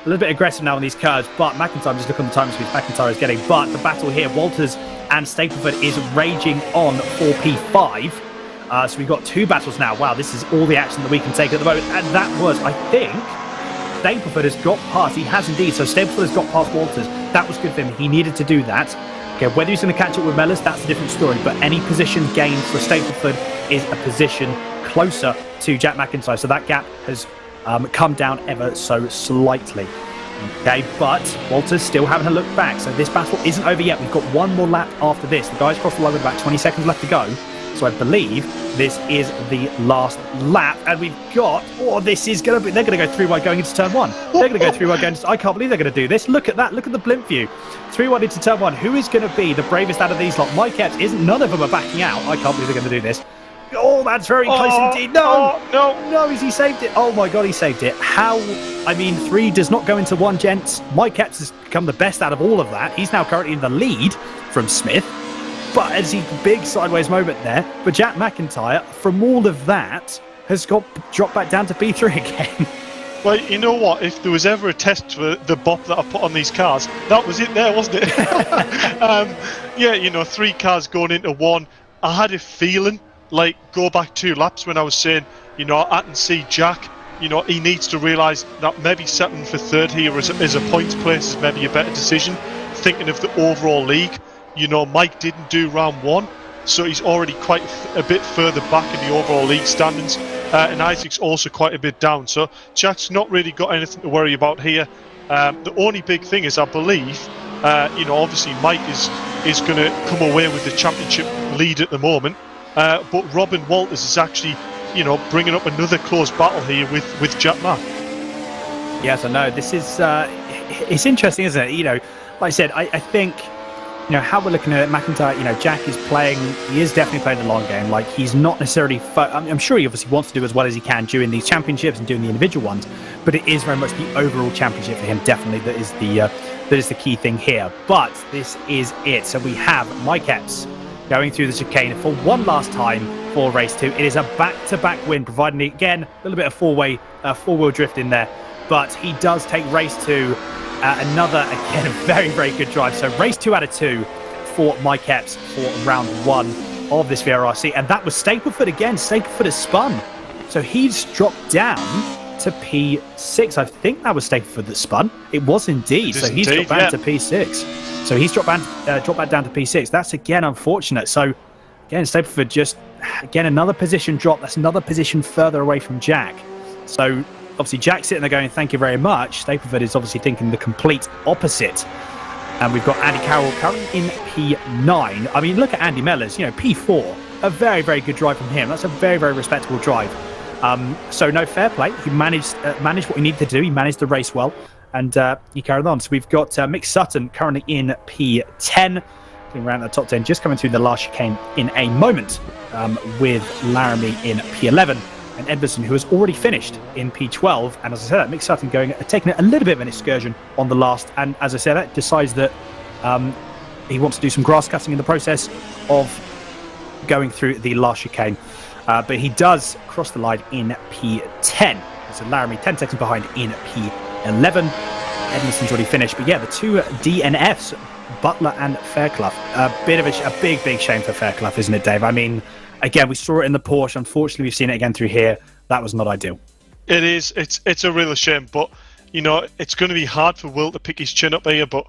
aggressive now on these curves, but McIntyre, just look on the time speed McIntyre is getting. But the battle here, Walters and Stapleford is raging on for P5. So we've got 2 battles now. Wow, this is all the action that we can take at the moment. And that was, I think, Stapleford has got past. He has indeed. So Stapleford has got past Walters. That was good for him. He needed to do that. Okay, whether he's going to catch up with Mellors, that's a different story. But any position gained for Stapleford is a position closer to Jack McIntyre. So that gap has come down ever so slightly. Okay, but Walters still having a look back. So this battle isn't over yet. We've got 1 more lap after this. The guys crossed the line with about 20 seconds left to go. So I believe this is the last lap, and we've got, this is going to be, they're going to go 3 wide going into turn 1. They're going to go 3 wide going into, I can't believe they're going to do this. Look at that, look at the blimp view. 3 wide into turn 1. Who is going to be the bravest out of these lot? Mike Epps isn't, none of them are backing out. I can't believe they're going to do this. Oh, that's very close indeed. No, he saved it. Oh my God, he saved it. How? I mean, 3 does not go into 1, gents. Mike Epps has become the best out of all of that. He's now currently in the lead from Smith. But as he big sideways moment there. But Jack McIntyre, from all of that, has got dropped back down to P3 again. Well, you know what? If there was ever a test for the bop that I put on these cars, that was it there, wasn't it? Yeah, 3 cars going into 1. I had a feeling, like, go back 2 laps when I was saying, I can see Jack, he needs to realise that maybe settling for 3rd here as a points place is maybe a better decision. Thinking of the overall league, Mike didn't do round 1, so he's already quite a bit further back in the overall league standings, and Isaac's also quite a bit down. So Jack's not really got anything to worry about here. The only big thing is, I believe, obviously Mike is going to come away with the championship lead at the moment, but Robin Walters is actually, bringing up another close battle here with Jack Mack. Yes, I know. This is it's interesting, isn't it? Like I said, I think. How we're looking at McIntyre, Jack is playing, he is definitely playing the long game. Like, he's not necessarily, I'm sure he obviously wants to do as well as he can during these championships and doing the individual ones, but it is very much the overall championship for him, definitely, that is the key thing here. But this is it. So we have Mike Epps going through the chicane for one last time for race 2. It is a back-to-back win, providing, again, a little bit of four-wheel drift in there, but he does take race 2. Another, again, very, very good drive. So race 2 out of 2 for Mike Epps for round 1 of this VRRC. And that was Stapleford again. Stapleford has spun. So he's dropped down to P6. I think that was Stapleford that spun. It was indeed. So he's dropped down to P6. So he's dropped back down to P6. That's, again, unfortunate. So, again, Stapleford just, again, another position drop. That's another position further away from Jack. So, obviously, Jack's sitting there going, thank you very much. Stapleford is obviously thinking the complete opposite. And we've got Andy Carroll currently in P9. I mean, look at Andy Mellors, P4. A very, very good drive from him. That's a very, very respectable drive. So, no, fair play. He managed what he needed to do. He managed the race well. And he carried on. So we've got Mick Sutton currently in P10. Getting around the top 10, just coming through the last chicane in a moment with Laramie in P11. And Edmondson, who has already finished in P12, and as I said, Mick Sutton taking a little bit of an excursion on the last, and as I said, that decides that he wants to do some grass cutting in the process of going through the last chicane. But he does cross the line in P10. So Laramie 10 seconds behind in P11. Edmondson's already finished, but yeah, the 2 DNFs, Butler and Fairclough. A big shame for Fairclough, isn't it, Dave? I mean, again, we saw it in the Porsche. Unfortunately, we've seen it again through here. That was not ideal. It is. It's a real shame. But, it's going to be hard for Will to pick his chin up here. But,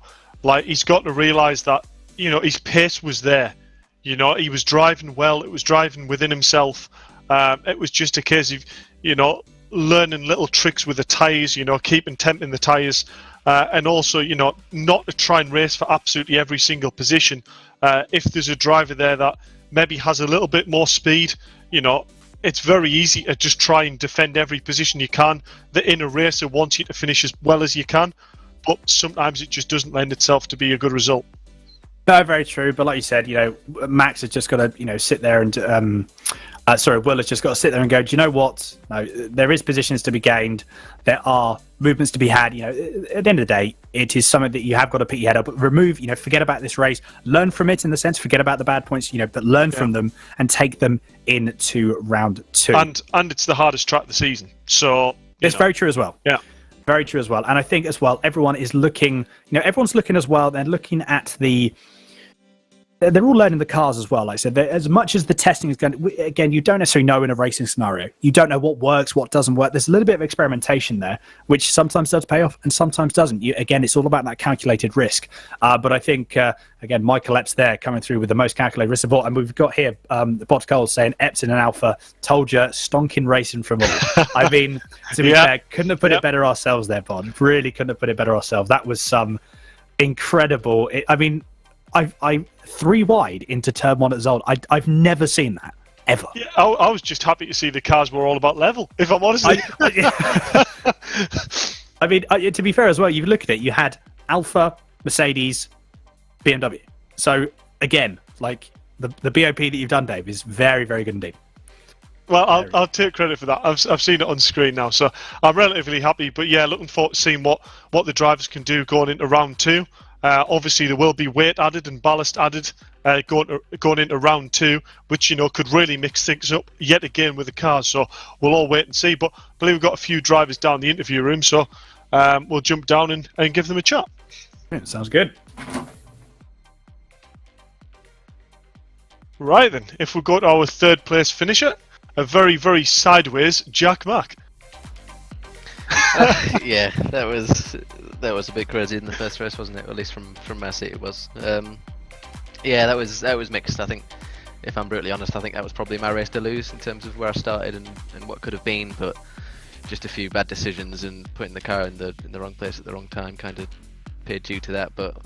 he's got to realise that, his pace was there. He was driving well. It was driving within himself. It was just a case of, learning little tricks with the tyres, keeping temp in the tyres. And also, not to try and race for absolutely every single position. If there's a driver there that maybe has a little bit more speed, it's very easy to just try and defend every position you can. The inner racer wants you to finish as well as you can, but sometimes it just doesn't lend itself to be a good result. No, very true. But like you said, Max has just got to, sit there and Will has just got to sit there and go, do you know what? No, there is positions to be gained. There are movements to be had. At the end of the day, it is something that you have got to put your head up, remove, forget about this race, learn from it in the sense, forget about the bad points, but learn from them and take them into round 2. And it's the hardest track of the season. So it's very true as well. Yeah. Very true as well. And I think as well, everyone is looking, everyone's looking as well. They're looking at they're all learning the cars as well. Like I said, as much as the testing is going, again, you don't necessarily know in a racing scenario. You don't know what works, what doesn't work. There's a little bit of experimentation there, which sometimes does pay off and sometimes doesn't. Again, it's all about that calculated risk. But I think, again, Michael Epps there coming through with the most calculated risk of all. And we've got here, the Bot Cole saying, Epps in an Alpha, told you, stonking racing from all. I mean, to be fair, couldn't have put it better ourselves there, Bod. Really couldn't have put it better ourselves. That was some incredible. I'm 3 wide into turn 1 at Zolder. I've never seen that ever. Yeah, I was just happy to see the cars were all about level. If I'm honest. I mean, to be fair as well, you look at it. You had Alpha, Mercedes, BMW. So again, like the BOP that you've done, Dave, is very, very good indeed. Well, I'll take credit for that. I've seen it on screen now, so I'm relatively happy. But yeah, looking forward to seeing what the drivers can do going into round 2. Obviously, there will be weight added and ballast added going into round 2, which could really mix things up yet again with the cars. So we'll all wait and see. But I believe we've got a few drivers down the interview room, so we'll jump down and give them a chat. Yeah, sounds good. Right then, if we go to our 3rd place finisher, a very, very sideways Jack Mack. Yeah, that was a bit crazy in the first race, wasn't it? Or at least from my seat it was. Yeah, that was mixed. I think, if I'm brutally honest, I think that was probably my race to lose in terms of where I started and what could have been. But just a few bad decisions and putting the car in the wrong place at the wrong time kind of paid due to that. But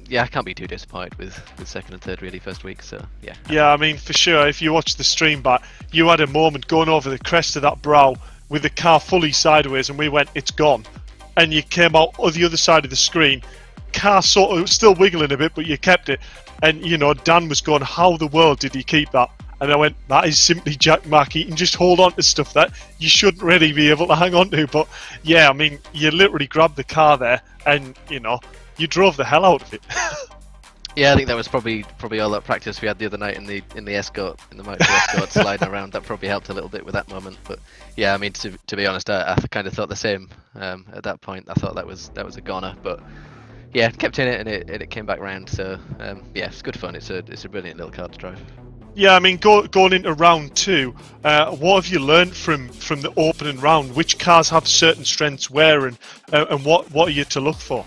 yeah, I can't be too disappointed with 2nd and 3rd really first week. So yeah. Yeah, I mean for sure. If you watch the stream back, you had a moment going over the crest of that brow with the car fully sideways, and we went, "It's gone," and you came out on the other side of the screen, car sort of still wiggling a bit, but you kept it. And Dan was going, "How the world did he keep that?" And I went, "That is simply Jack Mack. He can just hold on to stuff that you shouldn't really be able to hang on to." But yeah, I mean, you literally grabbed the car there, and you drove the hell out of it. Yeah, I think that was probably all that practice we had the other night in the Escort, in the Moto Escort sliding around. That probably helped a little bit with that moment. But yeah, I mean, to be honest, I kind of thought the same at that point. I thought that was a goner, but yeah, kept in it and it came back round. So yeah, it's good fun. It's a brilliant little car to drive. Yeah, I mean, going into round 2, what have you learned from the opening round? Which cars have certain strengths where, and what are you to look for?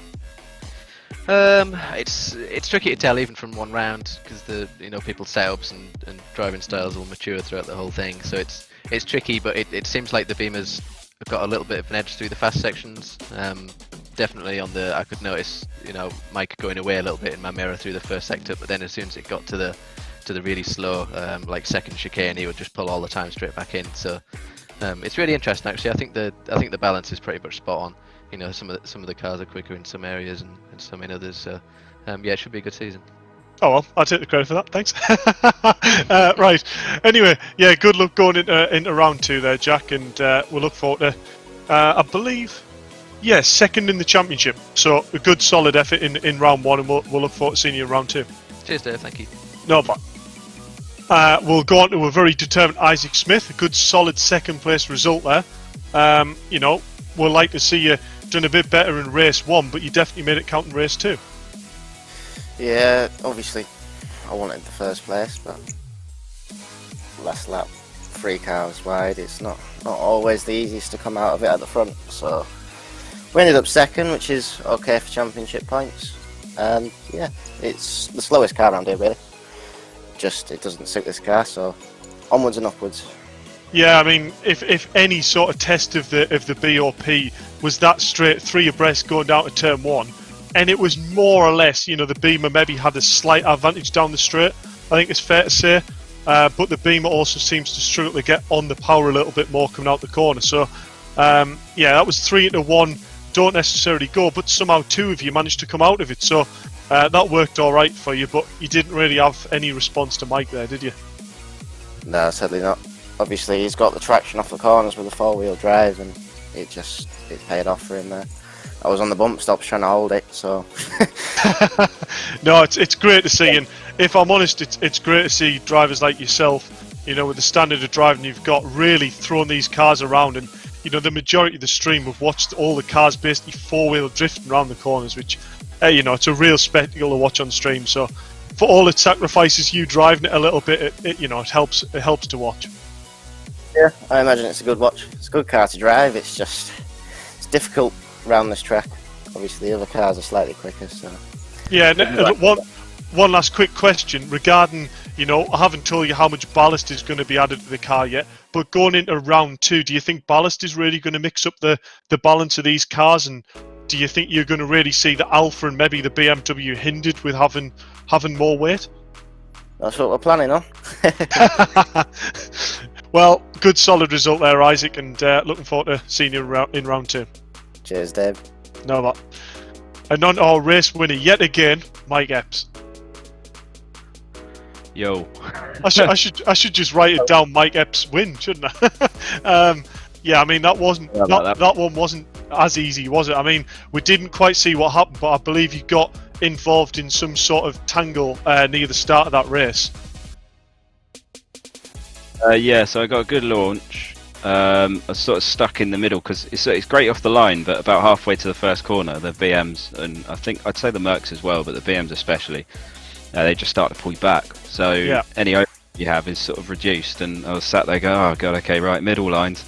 It's tricky to tell even from one round because people's setups and driving styles will mature throughout the whole thing. So it's tricky, but it seems like the Beamers have got a little bit of an edge through the fast sections. Definitely I could notice Mike going away a little bit in my mirror through the first sector, but then as soon as it got to the really slow like second chicane, he would just pull all the time straight back in. So it's really interesting actually. I think the balance is pretty much spot on. Some of the cars are quicker in some areas and some in others. So yeah, it should be a good season. Oh well, I'll take the credit for that. Thanks. Right. Anyway, yeah, good luck going into round 2 there, Jack, and we'll look forward to, I believe, yeah, 2nd in the championship. So a good solid effort in round 1, and we'll look forward to seeing you in round 2. Cheers, Dave. Thank you. No problem. We'll go on to a very determined Isaac Smith. A good solid 2nd place result there. We'll like to see you doing a bit better in race 1, but you definitely made it count in race 2. Yeah, obviously I wanted the 1st place, but last lap 3 cars wide, it's not always the easiest to come out of it at the front. So we ended up 2nd, which is okay for championship points. And yeah, it's the slowest car around here really. Just it doesn't suit this car, so onwards and upwards. Yeah, I mean, if any sort of test of the BOP was that straight 3 abreast going down to turn 1, and it was more or less, the Beamer maybe had a slight advantage down the straight, I think it's fair to say, but the Beamer also seems to struggle to get on the power a little bit more coming out the corner. So yeah, that was 3 into 1, don't necessarily go, but somehow 2 of you managed to come out of it. So that worked all right for you, but you didn't really have any response to Mike there, did you? No, sadly not. Obviously, he's got the traction off the corners with a 4-wheel drive, and it paid off for him there. I was on the bump stops trying to hold it, so. No, it's great to see, and if I'm honest, it's great to see drivers like yourself, with the standard of driving you've got, really throwing these cars around. And the majority of the stream have watched all the cars basically 4-wheel drifting around the corners, which it's a real spectacle to watch on stream. So for all it sacrifices you driving it a little bit, it helps to watch. Yeah, I imagine it's a good watch. It's a good car to drive. It's difficult around this track. Obviously, the other cars are slightly quicker. So yeah, one last quick question regarding, I haven't told you how much ballast is going to be added to the car yet, but going into round 2, do you think ballast is really going to mix up the balance of these cars? And do you think you're going to really see the Alpha and maybe the BMW hindered with having having more weight? That's what we're planning on. Well, good solid result there, Isaac, and looking forward to seeing you in round 2. Cheers, Dave. No, that. And on our race winner yet again, Mike Epps. Yo. I should just write it down. Mike Epps win, shouldn't I? Yeah, I mean that one wasn't as easy, was it? I mean, we didn't quite see what happened, but I believe you got involved in some sort of tangle near the start of that race. Yeah, so I got a good launch. I was sort of stuck in the middle because it's great off the line, but about halfway to the first corner, the BMs, and I think I'd say the Mercs as well, but the BMs especially, they just start to pull you back. So any open you have is sort of reduced, and I was sat there going, oh god, okay, right, middle lines.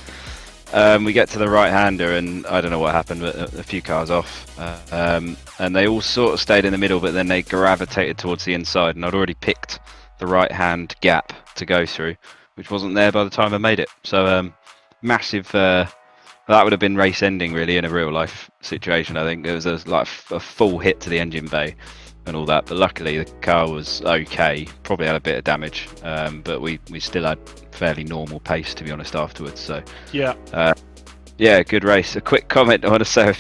We get to the right-hander, and I don't know what happened, but a few cars off, and they all sort of stayed in the middle, but then they gravitated towards the inside, and I'd already picked the right-hand gap to go through, which wasn't there by the time I made it. So massive. That would have been race ending really in a real life situation. I think it was a full hit to the engine bay and all that, but luckily the car was okay. Probably had a bit of damage, but we still had fairly normal pace, to be honest, afterwards. So yeah, good race. A quick comment I want to say: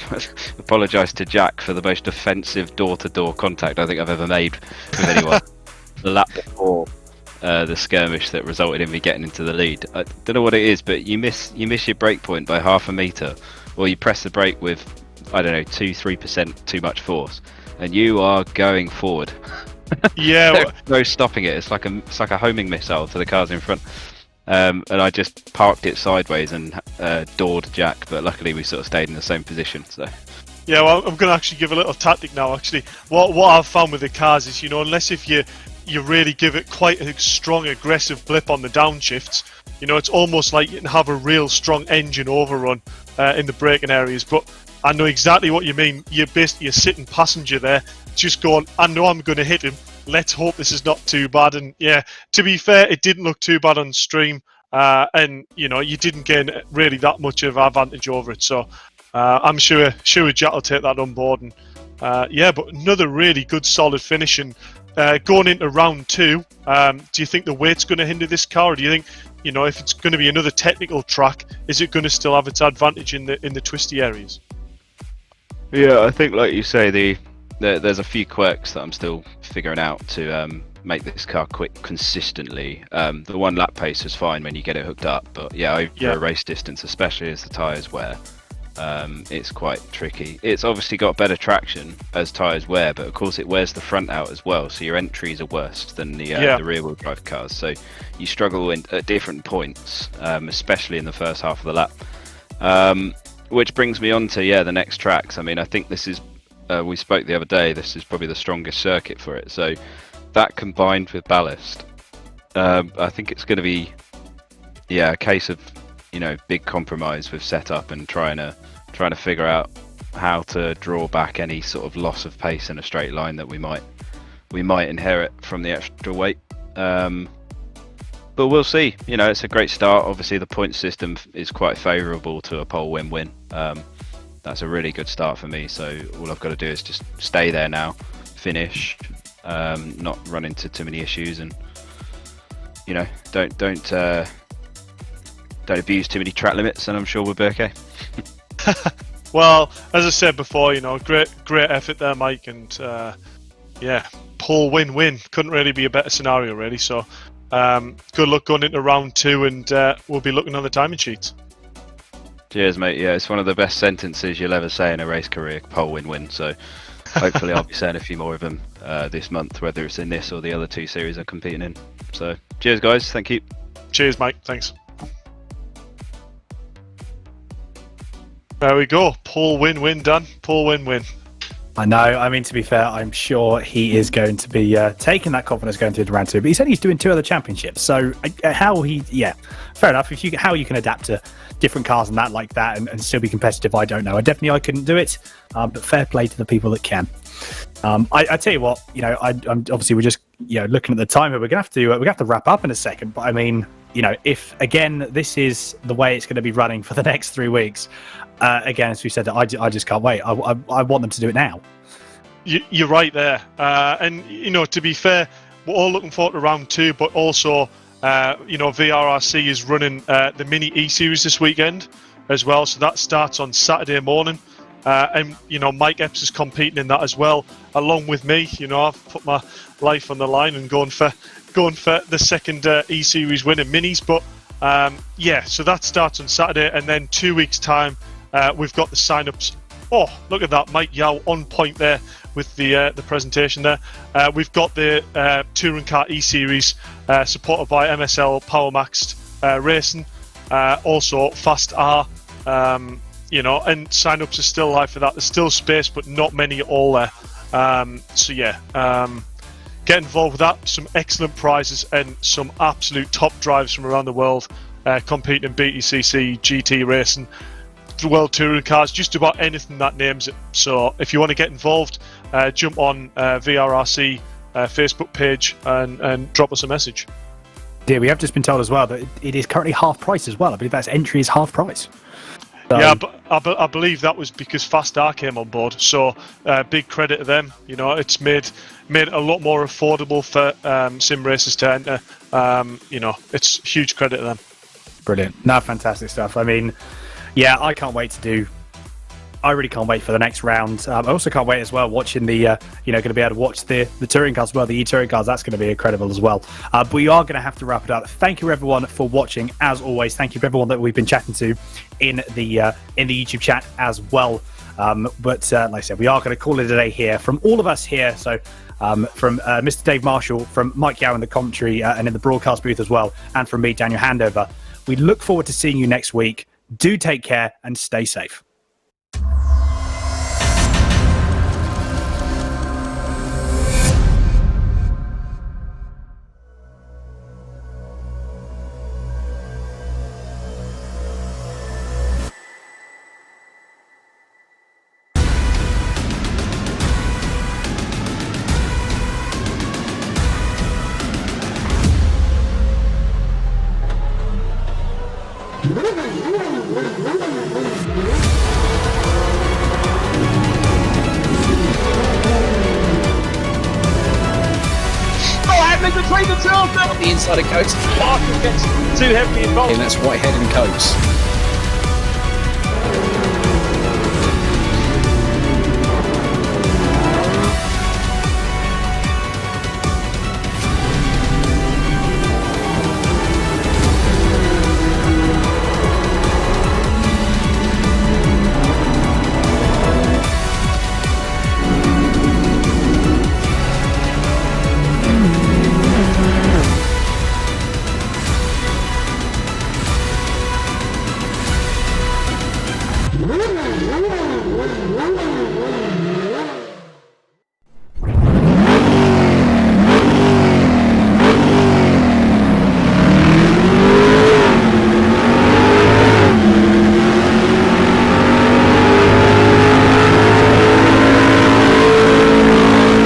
apologise to Jack for the most offensive door-to-door contact I think I've ever made with anyone. The lap before the skirmish that resulted in me getting into the lead. I don't know what it is, but you miss your brake point by half a meter, or you press the brake with, I don't know, 2-3% too much force, and you are going forward. Yeah, no stopping it. It's like a homing missile to the cars in front. And I just parked it sideways and doored Jack, but luckily we sort of stayed in the same position. So. Yeah, well, I'm going to actually give a little tactic now. Actually, what I've found with the cars is, unless if you really give it quite a strong aggressive blip on the downshifts, it's almost like you can have a real strong engine overrun in the braking areas. But I know exactly what you mean. You're basically a sitting passenger there, just going, I know I'm going to hit him. Let's hope this is not too bad. And yeah, to be fair, it didn't look too bad on stream. And you didn't gain really that much of advantage over it. So I'm sure Jack will take that on board. And yeah, but another really good solid finish. And going into round 2, do you think the weight's going to hinder this car, or do you think, if it's going to be another technical track, is it going to still have its advantage in the twisty areas? Yeah, I think, like you say, there's a few quirks that I'm still figuring out to make this car quick consistently. The one lap pace is fine when you get it hooked up, but yeah, over a race distance, especially as the tyres wear, it's quite tricky. It's obviously got better traction as tyres wear, but of course it wears the front out as well, so your entries are worse than the rear-wheel drive cars. So you struggle at different points, especially in the first half of the lap. Which brings me on to the next tracks. I mean, I think this is we spoke the other day. This is probably the strongest circuit for it. So that combined with ballast, I think it's going to be a case of big compromise with setup and trying to figure out how to draw back any sort of loss of pace in a straight line that we might inherit from the extra weight. But we'll see. It's a great start. Obviously, the point system is quite favourable to a pole win-win. That's a really good start for me. So all I've got to do is just stay there now, finish, not run into too many issues, and don't abuse too many track limits, and I'm sure we'll be okay. Well, as I said before, great effort there, Mike, and pole win-win. Couldn't really be a better scenario, really. So good luck going into round 2, and we'll be looking on the timing sheets. Cheers, mate. Yeah, it's one of the best sentences you'll ever say in a race career, pole win-win. So hopefully I'll be saying a few more of them this month, whether it's in this or the other 2 series I'm competing in. So cheers, guys. Thank you. Cheers, Mike. Thanks. There we go. Pole win-win, Dan. Pole win-win. I know. I mean, to be fair, I'm sure he is going to be taking that confidence going through the round 2. But he said he's doing 2 other championships. So fair enough. How you can adapt to different cars and that like that and still be competitive, I don't know. I couldn't do it. But fair play to the people that can. I tell you what, I'm obviously we're just looking at the timer. We're gonna have to wrap up in a second. But I mean, if again this is the way it's going to be running for the next 3 weeks. Again, as we said, I just can't wait. I want them to do it now. You're right there. And, to be fair, we're all looking forward to round 2, but also, VRRC is running the Mini E-Series this weekend as well. So that starts on Saturday morning. And, Mike Epps is competing in that as well, along with me. I've put my life on the line and going for the second E-Series win in Minis. But, so that starts on Saturday. And then 2 weeks' time, we've got the sign-ups. Oh, look at that, Mike Yao on point there with the presentation there. We've got the Touring Car E-Series supported by MSL PowerMaxed Racing, also Fast R, and sign-ups are still live for that. There's still space, but not many at all there. Get involved with that. Some excellent prizes and some absolute top drivers from around the world competing in BTCC, GT racing, World Touring Cars, just about anything that names it. So if you want to get involved, jump on VRRC Facebook page and drop us a message. Yeah, we have just been told as well that it is currently half price as well. I believe that's entry is half price. So, yeah, but I believe that was because Fast R came on board. So big credit to them. It's made it a lot more affordable for sim racers to enter. It's huge credit to them. Brilliant. No, fantastic stuff. I mean, yeah, I can't wait I really can't wait for the next round. I also can't wait as well watching the, going to be able to watch the touring cars as well, the e-touring cars. That's going to be incredible as well. But we are going to have to wrap it up. Thank you everyone for watching. As always, thank you for everyone that we've been chatting to in the YouTube chat as well. But like I said, we are going to call it a day here from all of us here. So from Mr. Dave Marshall, from Mike Yao in the commentary and in the broadcast booth as well, and from me, Daniel Handover. We look forward to seeing you next week. Do take care and stay safe. The inside of coats. Parker gets too heavily involved. And that's Whitehead and Coates. Woo!